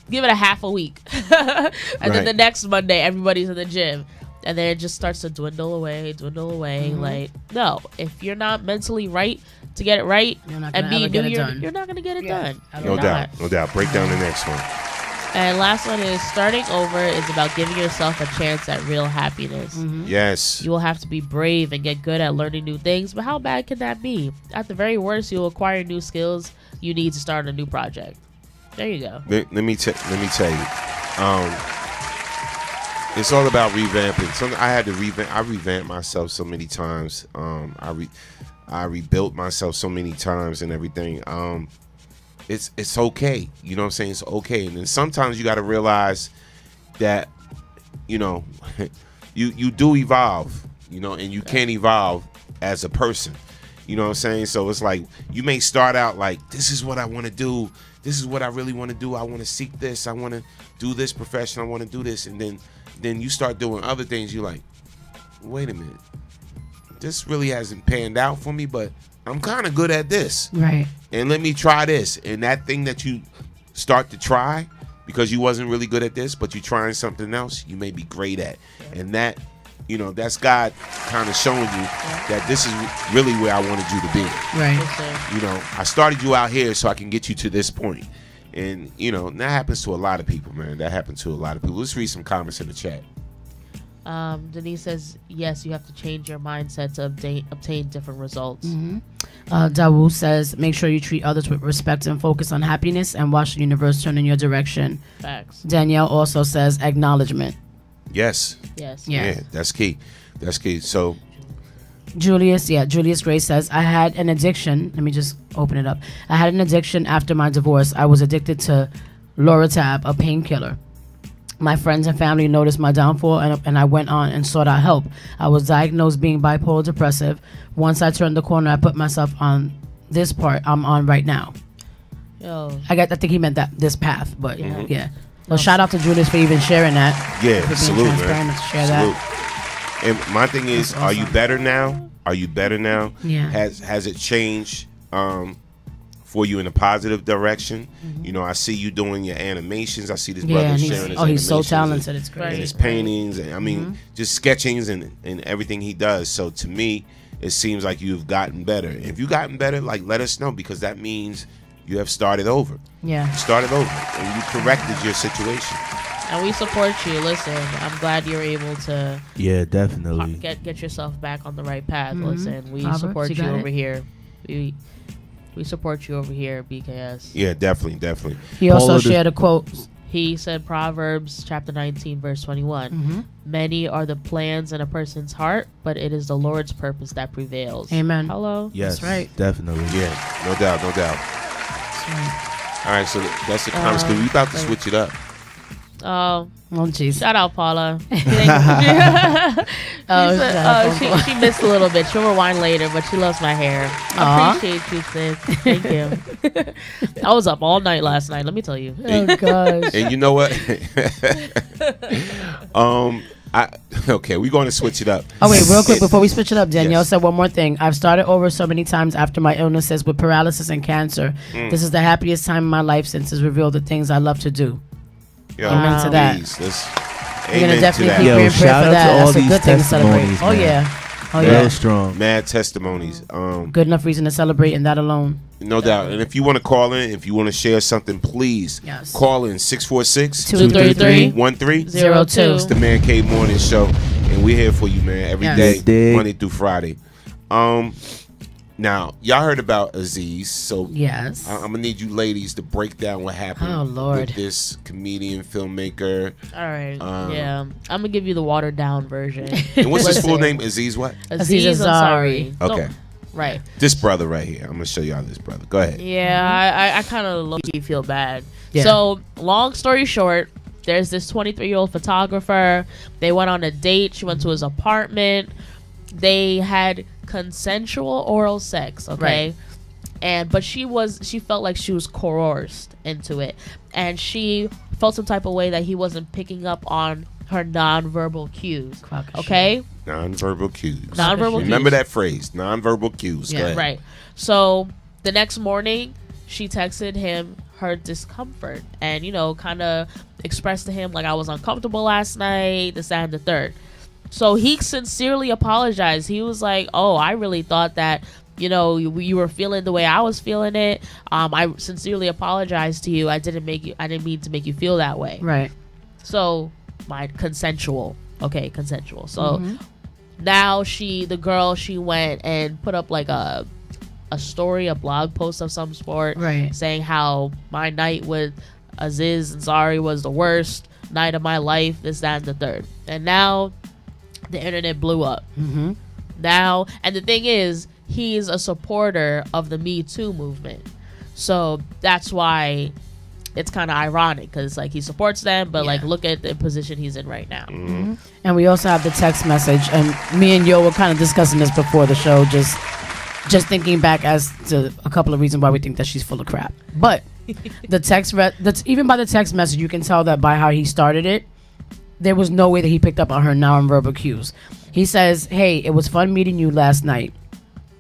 Give it a half a week. And then the next Monday, everybody's in the gym. And then it just starts to dwindle away. Like, no, if you're not mentally right to get it right and be new year, you're not going to get it done. No doubt. Break down the next one. And last one is starting over is about giving yourself a chance at real happiness. Yes. You will have to be brave and get good at learning new things, but how bad can that be? At the very worst, you'll acquire new skills you need to start a new project. There you go. Let me tell you. It's all about revamping. I revamped myself so many times. I rebuilt myself so many times and everything. It's okay. You know what I'm saying? It's okay. And then sometimes you got to realize that, you do evolve, and you can evolve as a person. You know what I'm saying? So it's like you may start out like, this is what I want to do. This is what I really want to do. I want to seek this. I want to do this profession. I want to do this. And then you start doing other things. You're like, wait a minute. This really hasn't panned out for me, but I'm kind of good at this. Right. And let me try this. And that thing that you start to try because you wasn't really good at this, but you're trying something else you may be great at. And that, that's God kind of showing you that this is really where I wanted you to be. Right. I started you out here so I can get you to this point. And, that happens to a lot of people, man. That happens to a lot of people. Let's read some comments in the chat. Denise says, yes, you have to change your mindset to obtain different results. Dawu says, make sure you treat others with respect and focus on happiness and watch the universe turn in your direction. Facts. Danielle also says, acknowledgement. Yes. Yeah, that's key. So Julius Gray says, I had an addiction. Let me just open it up. I had an addiction after my divorce. I was addicted to Loratab, a painkiller. My friends and family noticed my downfall, and I went on and sought out help. I was diagnosed being bipolar depressive. Once I turned the corner, I put myself on this part I'm on right now. Yo. I think he meant this path, but yeah. Well, shout out to Julius for even sharing that. Yeah, salute, man. To share that. And my thing is, awesome. Are you better now? Yeah. Has it changed for you in a positive direction? I see you doing your animations. I see this brother sharing his he's so talented. It's great. And his paintings, and I mean, just sketchings and everything he does. So to me, it seems like you've gotten better. If you've gotten better, like, let us know, because that means you have started over. Yeah. You started over, and you corrected your situation. And we support you. Listen, I'm glad you're able to. Yeah, definitely. Get yourself back on the right path. Listen, we support you over here. We support you over here at BKS. Yeah, definitely. He also shared a quote. He said Proverbs chapter 19 verse 21. Mhm. Many are the plans in a person's heart, but it is the Lord's purpose that prevails. Amen. Hello? Yes, That's right. definitely. Yeah, no doubt. All right, so that's the comments. We about to switch it up. Oh, jeez. Shout out, Paula. She missed a little bit. She'll rewind later, but she loves my hair. I appreciate you, sis. Thank you. I was up all night last night, let me tell you. Oh, gosh. And you know what? Okay, we're going to switch it up. Oh, wait, real quick before we switch it up, Danielle said one more thing. I've started over so many times after my illnesses with paralysis and cancer. This is the happiest time in my life since it's revealed the things I love to do. Yo, amen to that. We're going to definitely keep praying for that. That's a good thing to celebrate. Oh, yeah. Oh, yeah. Real strong. Mad testimonies. Good enough reason to celebrate in that alone. No doubt. And if you want to call in, if you want to share something, please call in 646-233-1302. It's the Man Cave Morning Show. And we're here for you, man, every day, Monday through Friday. Now, y'all heard about Aziz, so yes, I'm gonna need you ladies to break down what happened with this comedian, filmmaker. All right, yeah, I'm gonna give you the watered down version. And what's his full name? Aziz what? Aziz Ansari. Okay, right. This brother right here. I'm gonna show y'all this brother. Go ahead. Yeah, I kind of low-key feel bad. Yeah. So, long story short, there's this 23-year-old photographer. They went on a date. She went to his apartment. They had consensual oral sex, okay? Right. But she felt like she was coerced into it, and she felt some type of way that he wasn't picking up on her nonverbal cues. Okay? Nonverbal cues. Nonverbal cues. Remember that phrase, nonverbal cues. Yeah, right. So the next morning, she texted him her discomfort and, kind of expressed to him, like, I was uncomfortable last night, this, that, and the third. So he sincerely apologized. He was like, oh, I really thought that, you were feeling the way I was feeling it. I sincerely apologize to you. I didn't mean to make you feel that way. Right. So consensual. Okay, consensual. So now the girl went and put up like a story, a blog post of some sort, right, saying how my night with Aziz Ansari was the worst night of my life, this, that, and the third. And now the internet blew up. Now, and the thing is, he's a supporter of the Me Too movement. So that's why it's kind of ironic, because like he supports them, but like look at the position he's in right now. And we also have the text message, and me and Yo were kind of discussing this before the show, just thinking back as to a couple of reasons why we think that she's full of crap. But the text, that's even by the text message, you can tell that by how he started it, there was no way that he picked up on her nonverbal cues. He says, hey, it was fun meeting you last night.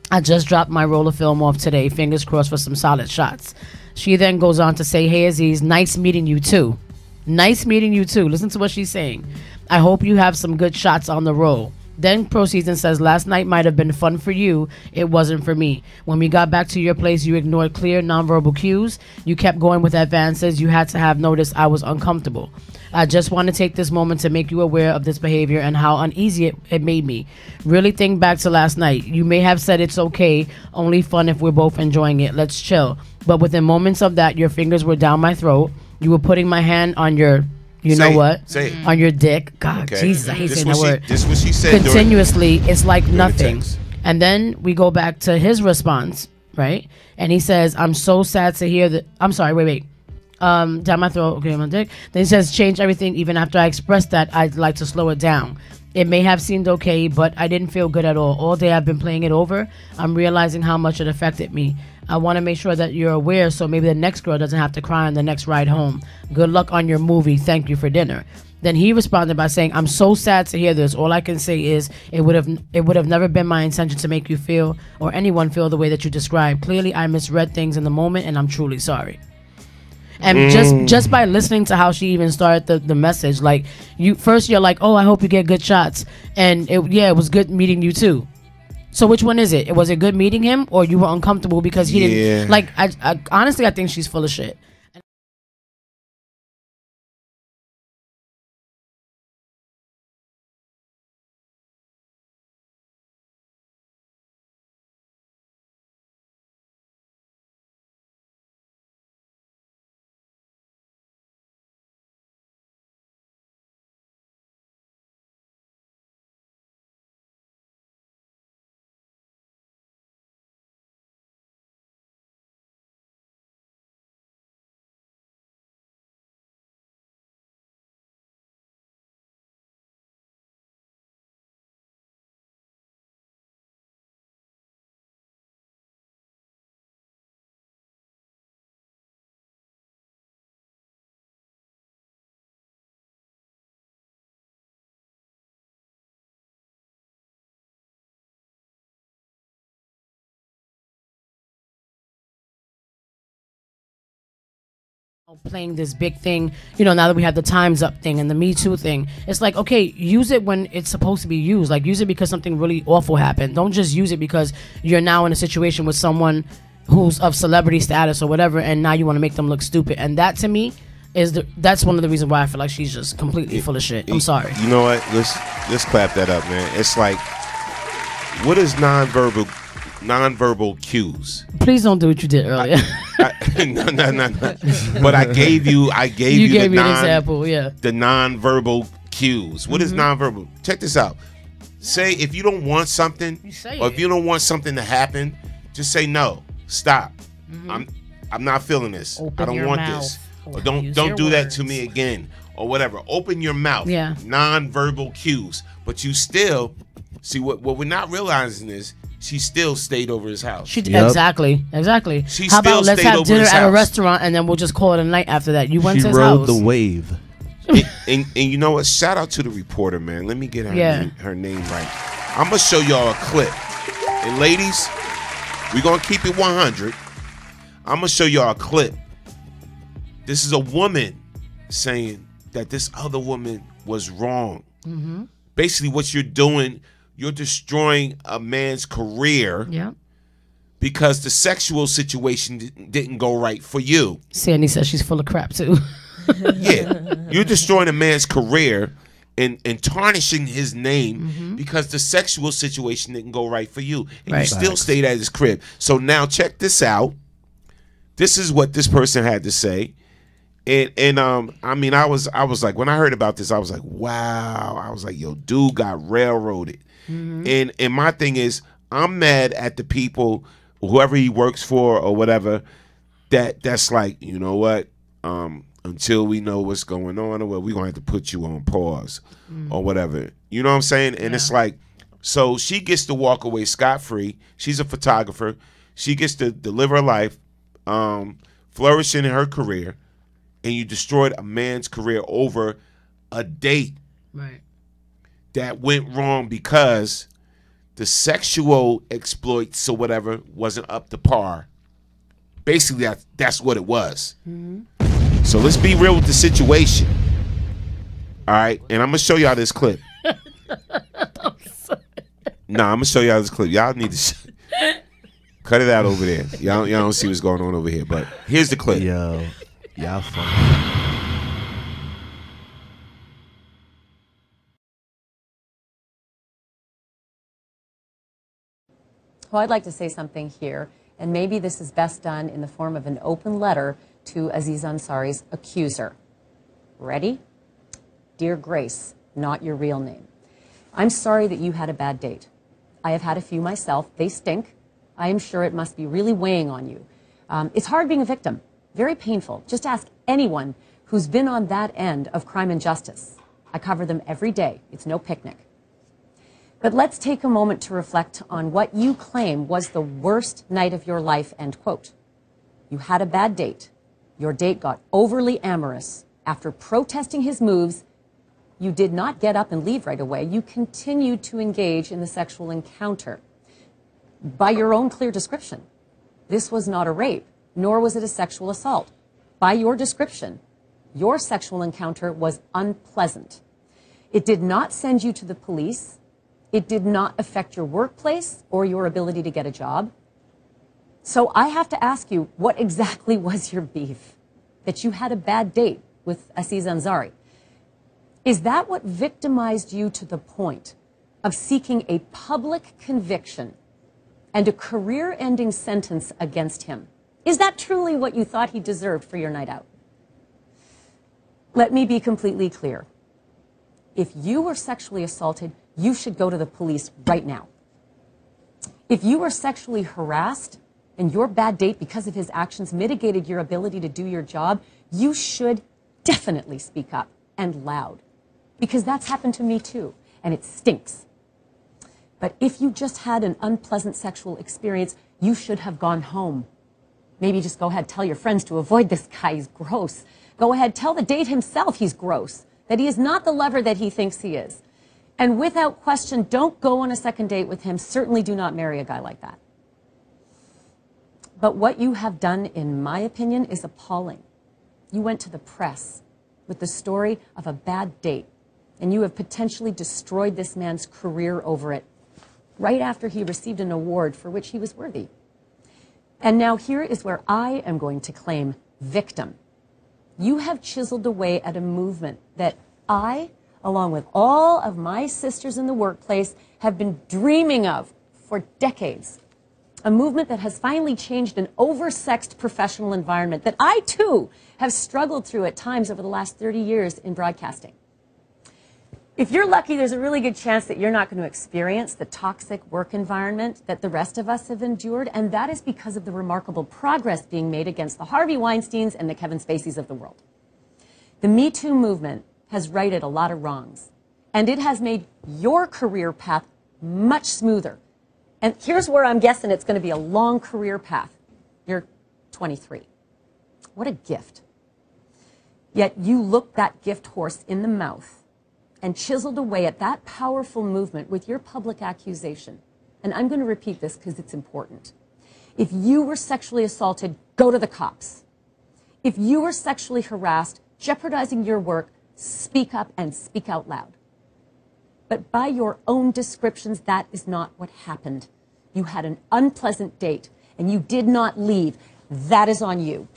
I just dropped my roll of film off today. Fingers crossed for some solid shots. She then goes on to say, hey, Aziz, nice meeting you too. Nice meeting you too. Listen to what she's saying. I hope you have some good shots on the roll. Then proceeds and says, last night might have been fun for you. It wasn't for me. When we got back to your place, you ignored clear nonverbal cues. You kept going with advances. You had to have noticed I was uncomfortable. I just want to take this moment to make you aware of this behavior and how uneasy it made me. Really think back to last night. You may have said it's okay, only fun if we're both enjoying it. Let's chill. But within moments of that, your fingers were down my throat. You were putting my hand on your... Say it. On your dick. God, Jesus, I hate saying that word. This is what she said. Continuously, it's like nothing. And then we go back to his response, right? And he says, I'm so sad to hear that. I'm sorry, wait. Down my throat, okay, my dick. Then he says, change everything. Even after I expressed that, I'd like to slow it down. It may have seemed okay, but I didn't feel good at all. All day I've been playing it over. I'm realizing how much it affected me. I want to make sure that you're aware so maybe the next girl doesn't have to cry on the next ride home. Good luck on your movie. Thank you for dinner. Then he responded by saying, I'm so sad to hear this. All I can say is it would have never been my intention to make you feel or anyone feel the way that you described. Clearly, I misread things in the moment, and I'm truly sorry. And just by listening to how she even started the message, like you're like, oh, I hope you get good shots. And it was good meeting you too. So which one is it? Was it good meeting him, or you were uncomfortable because he didn't like? I honestly, I think she's full of shit. playing this big thing, now that we have the Time's Up thing and the Me Too thing, it's like, okay, use it when it's supposed to be used. Like, use it because something really awful happened. Don't just use it because you're now in a situation with someone who's of celebrity status or whatever, and now you want to make them look stupid. And that, to me, that's one of the reasons why I feel like she's just completely full of shit. I'm sorry. You know what? Let's clap that up, man. It's like, what is nonverbal cues? Please don't do what you did earlier. No. But I gave you an example, yeah. The nonverbal cues. What is nonverbal? Check this out. Say if you don't want something, if you don't want something to happen, just say no. Stop. I'm not feeling this. I don't want this. Or don't do that to me again. Or whatever. Open your mouth. Yeah. Nonverbal cues. But you still see what we're not realizing is she still stayed over his house. Exactly. How about let's have dinner at a restaurant and then we'll just call it a night after that? You went to his house. She rode the wave. and you know what? Shout out to the reporter, man. Let me get her name right. I'm gonna show y'all a clip. And ladies, we're gonna keep it 100. I'm gonna show y'all a clip. This is a woman saying that this other woman was wrong. Basically, what you're doing, you're destroying a man's career because the sexual situation didn't go right for you. Sandy says she's full of crap, too. Yeah. You're destroying a man's career and tarnishing his name because the sexual situation didn't go right for you. And you still stayed at his crib. So now check this out. This is what this person had to say. And I mean, I was like, when I heard about this, I was like, wow. I was like, yo, dude got railroaded. And my thing is, I'm mad at the people, whoever he works for or whatever, that's like, you know what, until we know what's going on, or well, we're gonna have to put you on pause or whatever. You know what I'm saying? And it's like, so she gets to walk away scot-free. She's a photographer. She gets to live her life, flourishing in her career, and you destroyed a man's career over a date. Right. That went wrong because the sexual exploits or whatever wasn't up to par. Basically, that's what it was. So let's be real with the situation. All right? And I'm going to show y'all this clip. I'm going to show y'all this clip. Y'all need to cut it out over there. Y'all don't see what's going on over here. But here's the clip. Yo, y'all funny. Well, I'd like to say something here, and maybe this is best done in the form of an open letter to Aziz Ansari's accuser. Ready? Dear Grace, not your real name. I'm sorry that you had a bad date. I have had a few myself. They stink. I am sure it must be really weighing on you. It's hard being a victim. Very painful. Just ask anyone who's been on that end of crime and justice. I cover them every day. It's no picnic. But let's take a moment to reflect on what you claim was the worst night of your life, end quote. You had a bad date. Your date got overly amorous. After protesting his moves, you did not get up and leave right away. You continued to engage in the sexual encounter. By your own clear description, this was not a rape, nor was it a sexual assault. By your description, your sexual encounter was unpleasant. It did not send you to the police. It did not affect your workplace or your ability to get a job. So I have to ask you, what exactly was your beef? That you had a bad date with Aziz Ansari. Is that what victimized you to the point of seeking a public conviction and a career-ending sentence against him? Is that truly what you thought he deserved for your night out? Let me be completely clear. If you were sexually assaulted, you should go to the police right now. If you were sexually harassed and your bad date because of his actions mitigated your ability to do your job, you should definitely speak up and loud. Because that's happened to me too, and it stinks. But if you just had an unpleasant sexual experience, you should have gone home. Maybe just go ahead, tell your friends to avoid this guy, he's gross. Go ahead, tell the date himself he's gross, that he is not the lover that he thinks he is. And without question, don't go on a second date with him. Certainly do not marry a guy like that. But what you have done, in my opinion, is appalling. You went to the press with the story of a bad date, and you have potentially destroyed this man's career over it right after he received an award for which he was worthy. And now here is where I am going to claim victim. You have chiseled away at a movement that I, along with all of my sisters in the workplace, have been dreaming of for decades. A movement that has finally changed an oversexed professional environment that I, too, have struggled through at times over the last 30 years in broadcasting. If you're lucky, there's a really good chance that you're not going to experience the toxic work environment that the rest of us have endured, and that is because of the remarkable progress being made against the Harvey Weinsteins and the Kevin Spaceys of the world. The Me Too movement has righted a lot of wrongs, and it has made your career path much smoother. And here's where I'm guessing it's going to be a long career path. You're 23. What a gift. Yet you looked that gift horse in the mouth and chiseled away at that powerful movement with your public accusation. And I'm going to repeat this because it's important. If you were sexually assaulted, go to the cops. If you were sexually harassed, jeopardizing your work, speak up and speak out loud. But by your own descriptions, that is not what happened. You had an unpleasant date and you did not leave. That is on you.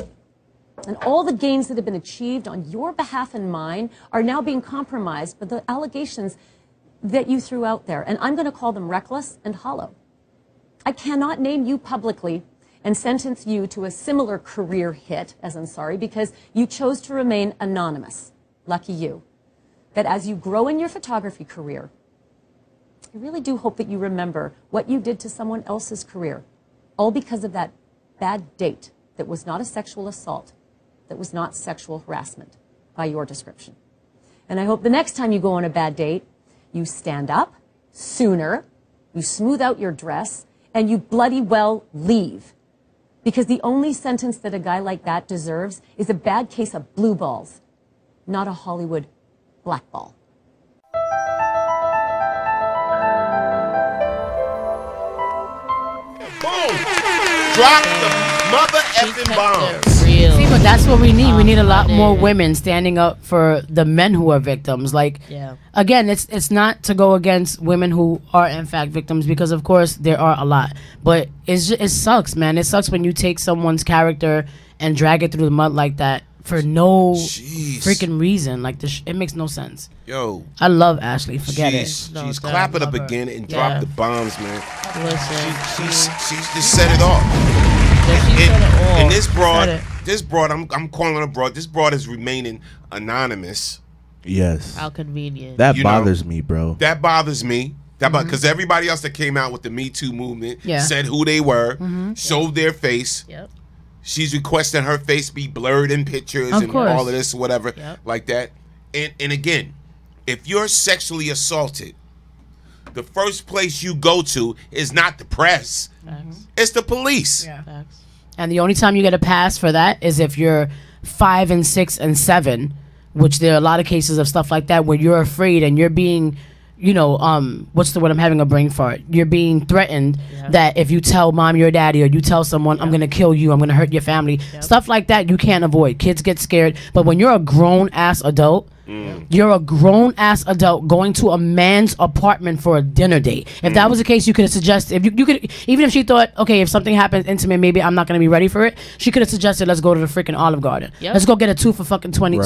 And all the gains that have been achieved on your behalf and mine are now being compromised by the allegations that you threw out there. And I'm going to call them reckless and hollow. I cannot name you publicly and sentence you to a similar career hit as Ansari because you chose to remain anonymous. Lucky you. But as you grow in your photography career, I really do hope that you remember what you did to someone else's career, all because of that bad date that was not a sexual assault, that was not sexual harassment by your description. And I hope the next time you go on a bad date, you stand up sooner, you smooth out your dress, and you bloody well leave. Because the only sentence that a guy like that deserves is a bad case of blue balls, not a Hollywood blackball. Boom! Drop the mother effing bombs. See, but that's what we need. We need a lot more women standing up for the men who are victims. Like, again, it's not to go against women who are in fact victims, because of course there are a lot. But it sucks, man. It sucks when you take someone's character and drag it through the mud like that for no freaking reason. Like, it makes no sense. Yo, I love Ashley. Forget it. She's clap it up again and drop the bombs, man. Listen, she just set it off. And this broad, I'm calling her broad. This broad is remaining anonymous. Yes. How convenient. That bothers me, bro. That bothers me. Because everybody else that came out with the Me Too movement said who they were, showed their face. Yep. She's requesting her face be blurred in pictures and all of this, whatever, like that. And again, if you're sexually assaulted, the first place you go to is not the press. It's the police. Yeah. And the only time you get a pass for that is if you're 5 and 6 and 7, which there are a lot of cases of stuff like that where you're afraid and you're being, you know, what's the word? I'm having a brain fart. You're being threatened that if you tell mom or daddy or you tell someone, I'm going to kill you, I'm going to hurt your family. Stuff like that you can't avoid. Kids get scared. But when you're a grown-ass adult, you're a grown-ass adult going to a man's apartment for a dinner date. If that was the case, you could have suggested, if you could, even if she thought, okay, if something happens intimate, maybe I'm not going to be ready for it, she could have suggested, let's go to the freaking Olive Garden. Let's go get a 2 for fucking 20,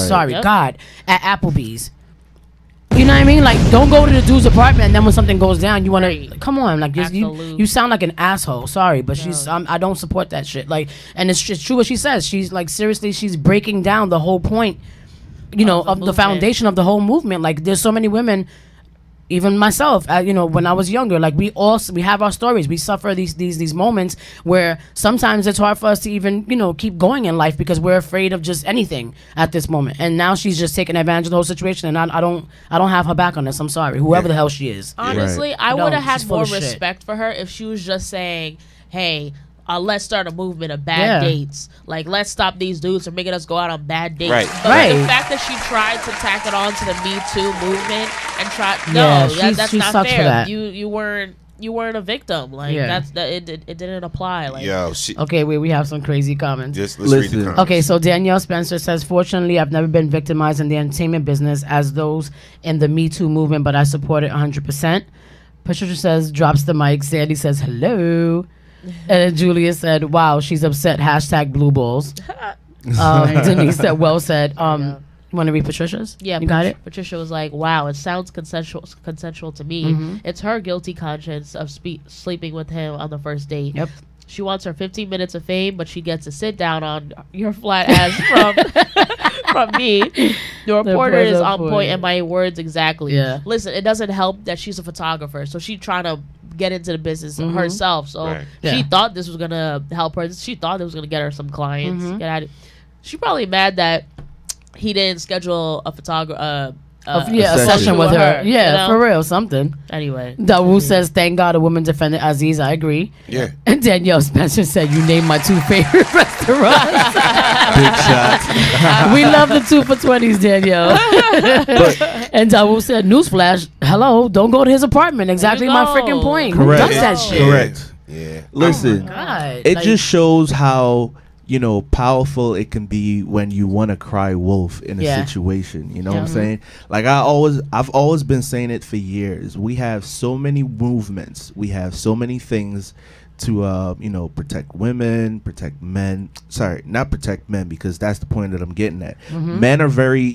God, at Applebee's. You know what I mean? Like, don't go to the dude's apartment and then when something goes down, you want to, come on, like, you sound like an asshole. Sorry, but I don't support that shit. Like, and it's true what she says. She's like, seriously, she's breaking down the whole point, you know, of the foundation of the whole movement. Like, there's so many women, even myself, you know, when I was younger, like, we have our stories. We suffer these moments where sometimes it's hard for us to even, you know, keep going in life because we're afraid of just anything at this moment. And now she's just taking advantage of the whole situation, and I don't have her back on this. I'm sorry, whoever the hell she is. Honestly, I would have had more respect for her if she was just saying, hey, let's start a movement of bad dates. Like, let's stop these dudes from making us go out on bad dates. But the fact that she tried to tack it on to the Me Too movement and that's not fair. You you weren't a victim. Like it didn't apply. Like okay, wait, we have some crazy comments. Let's read the comments. Okay, so Danielle Spencer says, fortunately, I've never been victimized in the entertainment business as those in the Me Too movement, but I support it 100%. Patricia says, drops the mic. Sandy says, hello. And then Julia said, wow, she's upset. # blue balls. Denise said, well said. Want to read Patricia's? Yeah, you got it. Patricia was like, "Wow, it sounds consensual to me. It's her guilty conscience of sleeping with him on the first date. Yep. She wants her 15 minutes of fame, but she gets to sit down on your flat ass from me. The reporter is on point, and my words exactly. Yeah. Listen, it doesn't help that she's a photographer, so she's trying to get into the business herself. So she thought this was gonna help her. She thought it was gonna get her some clients. Get out of. She probably mad that he didn't schedule a photographer. A session with her. Yeah, you know? For real, something. Anyway. Dawu says, thank God a woman defended Aziz. I agree. Yeah. And Danielle Spencer said, you named my 2 favorite restaurants. Big shot. We love the 2 for 20s, Danielle. And Dawu said, newsflash, hello, don't go to his apartment. Exactly my freaking point. Correct. Who does that shit? Correct. Yeah. Listen, God. it just shows how, powerful it can be when you want to cry wolf in a situation. You know what I'm saying? Like I've always been saying it for years. We have so many movements. We have so many things to protect women, protect men. Sorry, not protect men, because that's the point that I'm getting at. Men are very,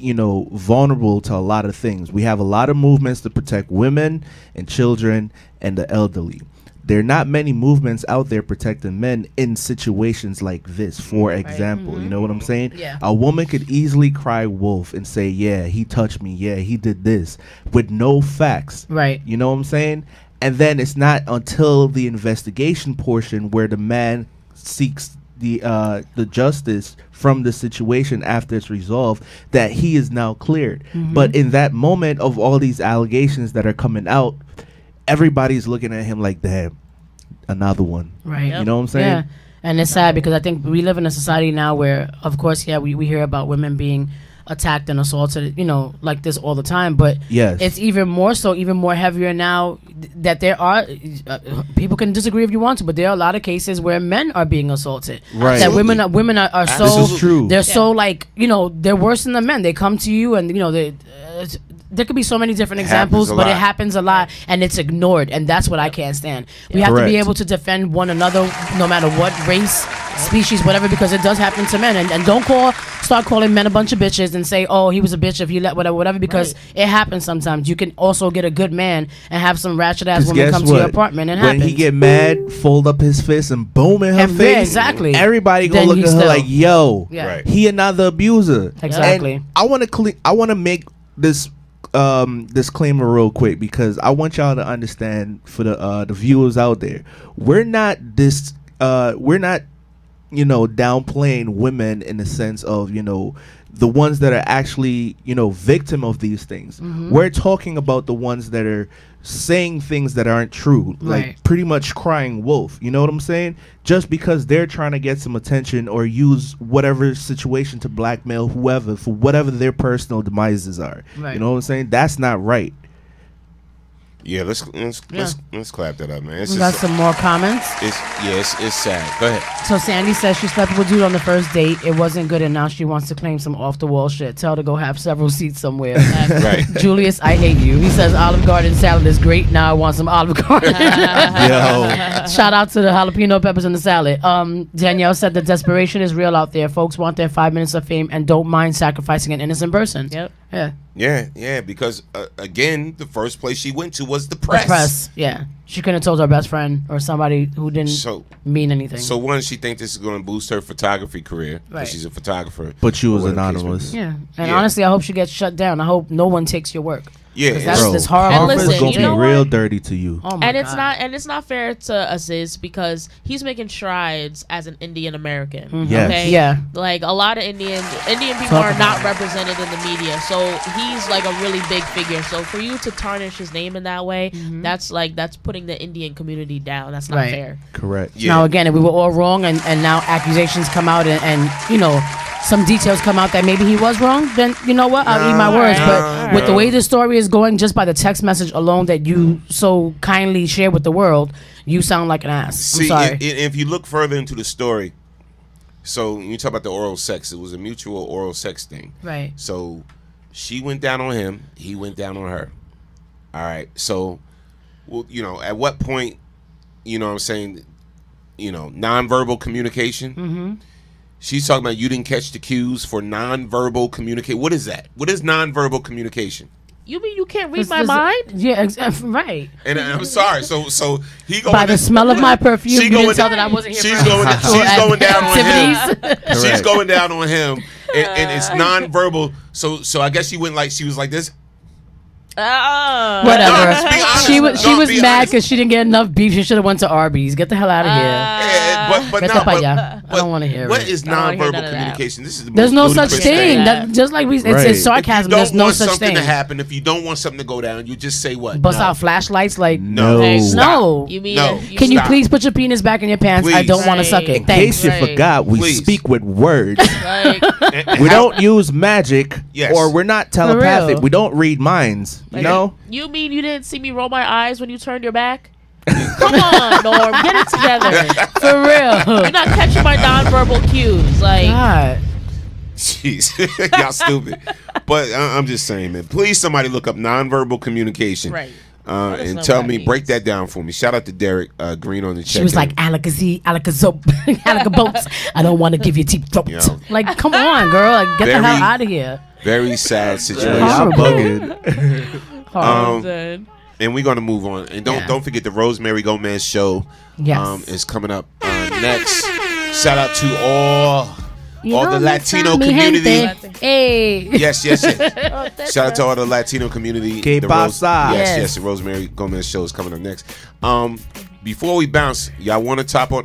vulnerable to a lot of things. We have a lot of movements to protect women and children and the elderly. There are not many movements out there protecting men in situations like this, for example. You know what I'm saying? Yeah. A woman could easily cry wolf and say, yeah, he touched me. Yeah, he did this, with no facts. Right. You know what I'm saying? And then it's not until the investigation portion where the man seeks the justice from the situation after it's resolved that he is now cleared. But in that moment of all these allegations that are coming out, everybody's looking at him like, damn, another one. Right. You know what I'm saying? Yeah. And it's sad because I think we live in a society now where, of course, we hear about women being attacked and assaulted, like this all the time. But it's even more so, even more heavier now that there are, people can disagree if you want to, but there are a lot of cases where men are being assaulted. Right. That women are so, this is true. They're so like, they're worse than the men. They come to you and, there could be so many different examples, but it happens a lot, and it's ignored, and that's what I can't stand. We have to be able to defend one another, no matter what race, species, whatever, because it does happen to men. And don't start calling men a bunch of bitches and say, oh, he was a bitch if he let whatever, because it happens sometimes. You can also get a good man and have some ratchet ass woman come to your apartment and when he get mad, fold up his fist and boom in her face. Yeah, exactly. Everybody gonna look at her like, yo, he another abuser. Exactly. And I want to make this disclaimer real quick, because I want y'all to understand, for the viewers out there, we're not downplaying women in the sense of the ones that are actually victim of these things. We're talking about the ones that are saying things that aren't true, like pretty much crying wolf. You know what I'm saying? Just because they're trying to get some attention or use whatever situation to blackmail whoever for whatever their personal demises are. You know what I'm saying? That's not right. Yeah, let's clap that up, man. We got some more comments. It's sad. Go ahead. So Sandy says she slept with a dude on the first date. It wasn't good, and now she wants to claim some off the wall shit. Tell her to go have several seats somewhere. Right. Julius, I hate you. He says Olive Garden salad is great. Now I want some Olive Garden. Yo. Shout out to the jalapeno peppers in the salad. Danielle said the desperation is real out there. Folks want their 5 minutes of fame and don't mind sacrificing an innocent person. Yep. Yeah. Yeah, because again, the first place she went to was the press. The press, yeah. She couldn't have told her best friend or somebody who didn't mean anything. So one, she thinks this is going to boost her photography career because Right. she's a photographer. But she was anonymous. Yeah, and honestly, I hope she gets shut down. I hope no one takes your work. Yeah, 'Cause that's bro, this horrible. And listen, it's gonna you know be real what? dirty to you. Oh my And it's God. not fair to Aziz because he's making strides as an Indian American. Yes. Okay? Yeah. Like a lot of Indian people are not represented in the media, so he's like a really big figure. So for you to tarnish his name in that way, that's putting the Indian community down. That's not Right. fair. Correct. Yeah. Now again, if we were all wrong, and now accusations come out and some details come out that maybe he was wrong, then you know what? I'll eat my words. But with the way the story is going, just by the text message alone that you so kindly share with the world, you sound like an ass. See, I'm sorry. if you look further into the story, so when you talk about the oral sex, it was a mutual oral sex thing. Right. So she went down on him, he went down on her. All right. So, well, you know, at what point, you know what I'm saying, you know, nonverbal communication. Mm-hmm. She's talking about you didn't catch the cues for nonverbal communication. What is that? What is nonverbal communication? You mean you can't read my mind? Yeah, right. And I'm sorry. So he going by the smell of my perfume. You didn't tell that I wasn't here. She's going down on him. She's going down on him, and it's nonverbal. So I guess she went like she was like this. Whatever. She was mad because she didn't get enough beef. She should have went to Arby's. Get the hell out of here. But I don't want to hear what it. is nonverbal communication? This is the There's most no such ludicrous thing. That, just like it's sarcasm. There's no such thing. If you don't want something to happen, if you don't want something to go down, you just say what? Bust out flashlights like no. No. You mean no. Can you please put your penis back in your pants? Please. I don't want to suck it. In Thanks. case you forgot, we Please. speak with words. We don't use magic, or we're not telepathic. real. We don't read minds. You know? You mean you didn't see me roll my eyes when you turned your back? Come on, Norm, get it together. For real. You're not catching my nonverbal cues. Like, God. Jeez, y'all stupid. But I'm just saying, man. Please, somebody look up nonverbal communication, right? And tell me, break that down for me. Shout out to Derek Green on the check. She was like, Alakazee, Alakazope, Alakaboats. I don't want to give you deep throat. Like, come on, girl. Like, get the hell out of here. Very sad situation. I'm bugging. And we're gonna move on. And don't forget the Rosemary Gomez show. Yes. Is coming up next. Shout out to all the Latino community. Hey. Yes. Shout out to all the Latino community. Que pasa? Yes. The Rosemary Gomez show is coming up next. Before we bounce, y'all want to top on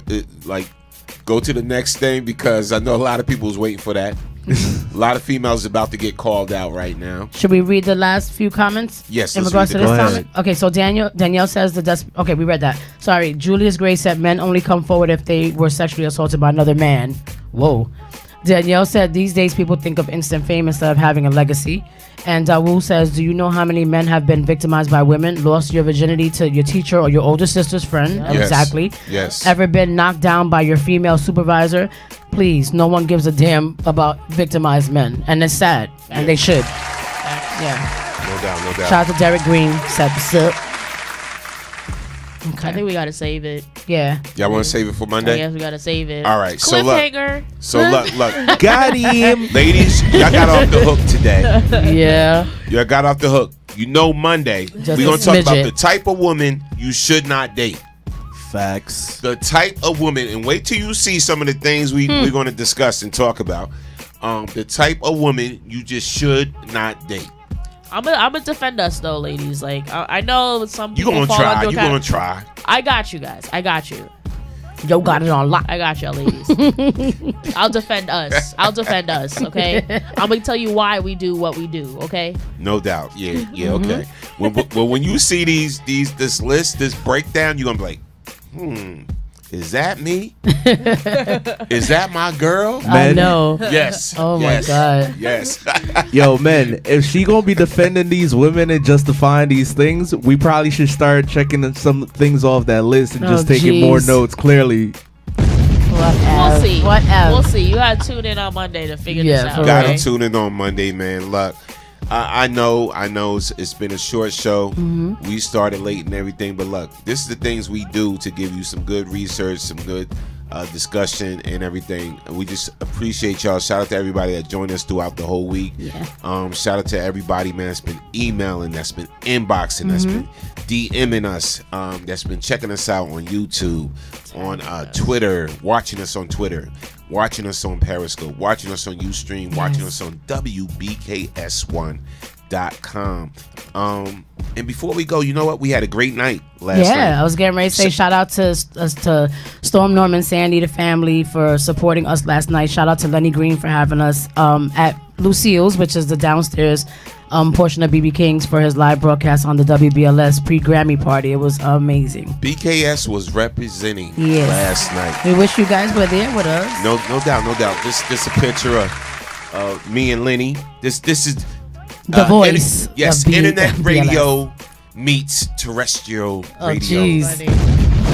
go to the next thing because I know a lot of people is waiting for that. A lot of females about to get called out right now. Should we read the last few comments? Yes. In regards to this topic? Okay, so Danielle says okay, we read that. Sorry, Julius Gray said men only come forward if they were sexually assaulted by another man. Whoa. Danielle said these days people think of instant fame instead of having a legacy. And Dawu says, do you know how many men have been victimized by women, lost your virginity to your teacher or your older sister's friend? Yes. Exactly. Yes. Ever been knocked down by your female supervisor? Please, no one gives a damn about victimized men. And it's sad. And they should. Yeah. No doubt. Shout out to Derek Green. Said what's up. Okay. I think we gotta save it. Yeah. Y'all want to save it for Monday? Yes, we gotta save it. All right. Cliffhanger. So look. Got him. Ladies, y'all got off the hook today. Yeah. Y'all got off the hook. You know Monday, we're going to talk about the type of woman you should not date. Facts. The type of woman, and wait till you see some of the things we're going to discuss and talk about. The type of woman you just should not date. I'm gonna defend us though, ladies. Like I know some people You gonna try. I got you guys. I got you. Yo got it on lock. I got y'all, ladies. I'll defend us. Okay. I'm gonna tell you why we do what we do. Okay. No doubt. Yeah. Okay. When you see this list, this breakdown, you're gonna be like, is that me? Is that my girl? I know. Yes. Oh my God. Yes. Yo, man, if she gonna be defending these women and justifying these things, we probably should start checking some things off that list and just taking more notes clearly. We'll see. Whatever. We'll see. You gotta tune in on Monday to figure this out. Gotta tune in on Monday, man. Look, I know it's been a short show. Mm-hmm. We started late and everything, but look, this is the things we do to give you some good research, some good discussion and everything. We just appreciate y'all. Shout out to everybody that joined us throughout the whole week. Yeah. Shout out to everybody, man, that's been emailing, that's been inboxing, that's been DMing us, that's been checking us out on YouTube, on Twitter, watching us on Twitter, watching us on Periscope, watching us on Ustream, watching us on WBKS1.com. And before we go, you know what? We had a great night last night. Yeah, I was getting ready to say shout out to Storm, Norman, Sandy, the family for supporting us last night. Shout out to Lenny Green for having us at Lucille's, which is the downstairs portion of BB King's, for his live broadcast on the WBLS pre-Grammy party. It was amazing. BKS was representing last night. We wish you guys were there with us. No doubt. Just a picture of me and Lenny. This is The voice. Yes, of internet BLS. radio meets terrestrial radio. Jeez.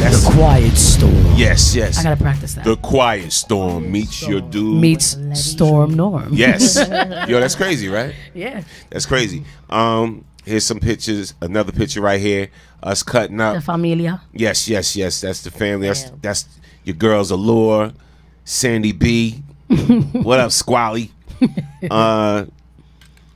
That's The Quiet Storm. Yes. I gotta practice that. The Quiet Storm meets your dude. Meets Storm Norm. Yes. Yo, that's crazy, right? Yeah. That's crazy. Here's some pictures. Another picture right here. Us cutting up. The familia. Yes. That's the family. That's your girls Allure, Sandy B. What up, Squally?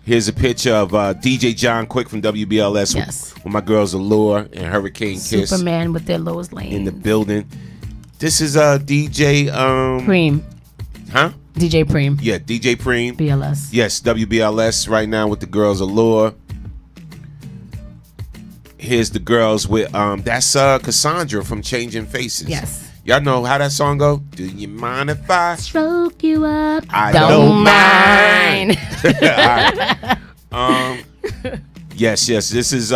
Here's a picture of DJ John Quick from WBLS with my girls Allure and Hurricane Kiss. Superman with their Lois Lane. In the building. This is DJ Preem. Huh? DJ Preem. Yeah, DJ Preem. BLS. Yes, WBLS right now with the girls Allure. Here's the girls with that's Cassandra from Changing Faces. Yes. Y'all know how that song go? Do you mind if I stroke you up? I don't mind. All right. Yes. This is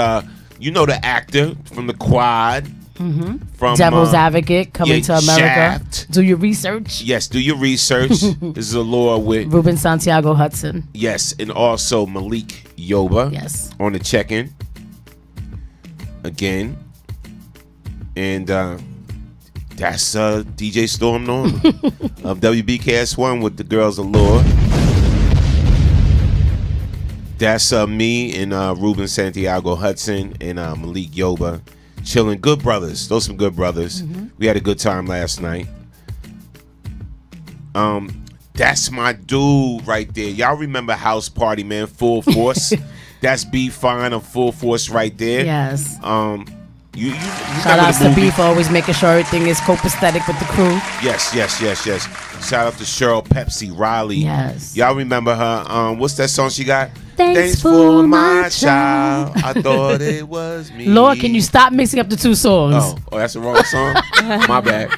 you know the actor from the Quad. Mm-hmm. From Devil's Advocate coming to America. Shaft. Do your research. Yes, do your research. This is Allure with Ruben Santiago Hudson. Yes, and also Malik Yoba. Yes. On the check-in. Again. And that's DJ Storm Norm of WBKS1 with the girls Allure. That's me and Ruben Santiago Hudson and Malik Yoba. Chilling. Good brothers. Those some good brothers. We had a good time last night. That's my dude right there. Y'all remember House Party, man? Full Force. That's B Fine of Full Force right there. Yes. You Shout out to B for always making sure everything is copacetic with the crew. Yes. Shout out to Cheryl Pepsi Riley. Yes. Y'all remember her? What's that song she got? Thanks for my child. I thought it was me. Lord, can you stop mixing up the two songs? Oh, that's the wrong song? My bad.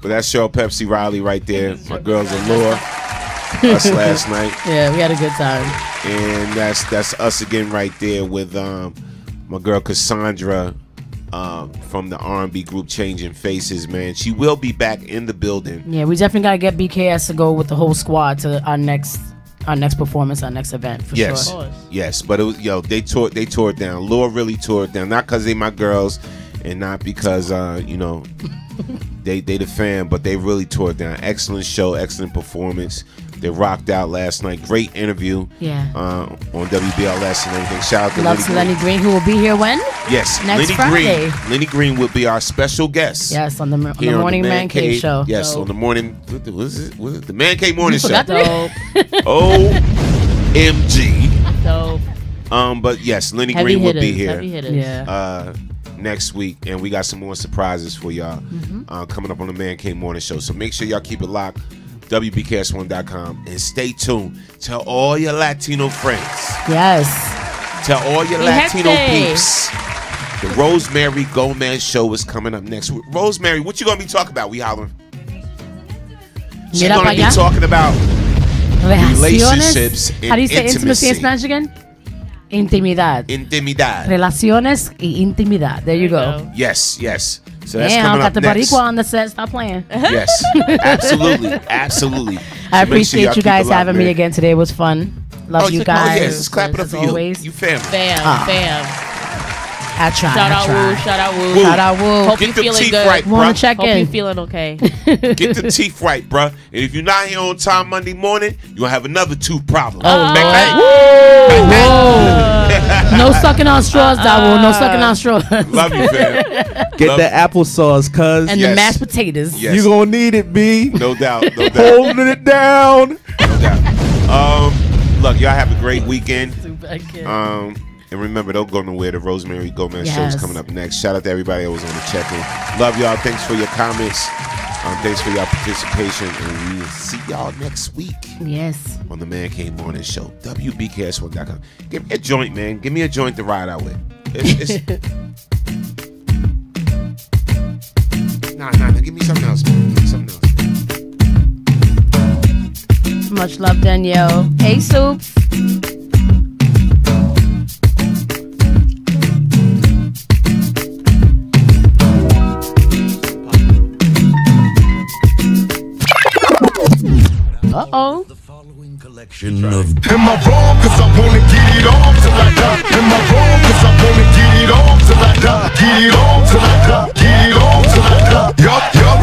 But that's Cheryl Pepsi Riley right there. My girls Allure. Us last night. Yeah, we had a good time. And that's us again right there with my girl Cassandra from the R&B group Changing Faces, man. She will be back in the building. Yeah, we definitely gotta get BKS to go with the whole squad to our next performance, our next event for yes. sure. Yes, but it was they tore it down. Laura really tore it down, not because they my girls, and not because they the fan, but they really tore it down. Excellent show, excellent performance. They rocked out last night. Great interview. Yeah. On WBLS and everything. Shout out to Loves Lenny Green, who will be here when? Yes, next Friday. Lenny Green will be our special guest. Yes, on the Morning Man Cave show. Yes, on the morning. What is it? The Man Cave Morning Show. Dope. OMG. Dope. But yes, Lenny Heavy Green will be hitters, here. heavy hitters. Yeah. Next week, and we got some more surprises for y'all coming up on the Man Cave Morning Show. So make sure y'all keep it locked. WBKS1.com and stay tuned. Tell all your Latino friends. Yes. Tell all your Latino peeps. The Rosemary Gomez Show is coming up next week. Rosemary, what you gonna be talking about? We hollering. She's gonna be talking about relationships and How do you say intimacy. intimacy in Spanish again? Intimidad. Relaciones y intimidad. There you go. Yes. So that's Damn, coming got up the next. Boricua on the set. Stop playing. Yes, absolutely. I So make sure appreciate y'all you keep guys it locked, having me man. again today. It was fun. Love you guys. Oh yes, let's clap it up as for you. always. You family. Fam. I tried. Shout out Woo. Shout out Woo. Hope Get you them feeling teeth good. right, Wanna bruh. check Hope in. you feeling okay. Get the teeth right, bruh. And if you're not here on time Monday morning, you're going to have another tooth problem. Oh, Bang, No sucking on straws, Dawo. No sucking on straws. Love you, fam. Get Love the applesauce, cuz. And the mashed potatoes. Yes. You gonna need it, B. No doubt. Holding it down. No doubt. Look, y'all have a great weekend. And remember, don't go nowhere. The Rosemary Gomez show is coming up next. Shout out to everybody that was on the check-in. Love y'all. Thanks for your comments. Thanks for your participation. And we'll see y'all next week. Yes. On the Man Cave Morning Show. WBKS1.com. Give me a joint, man. Give me a joint to ride out with. Nah. Give me something else, man. Give me something else. Much love, Danielle. Hey, Soups. Uh-oh. Selection of. Am I wrong? Cause I wanna get it on till I die. Am I wrong? Cause I wanna get it on till I die. Get it on till I die. Get it on till I die. Yup, yup.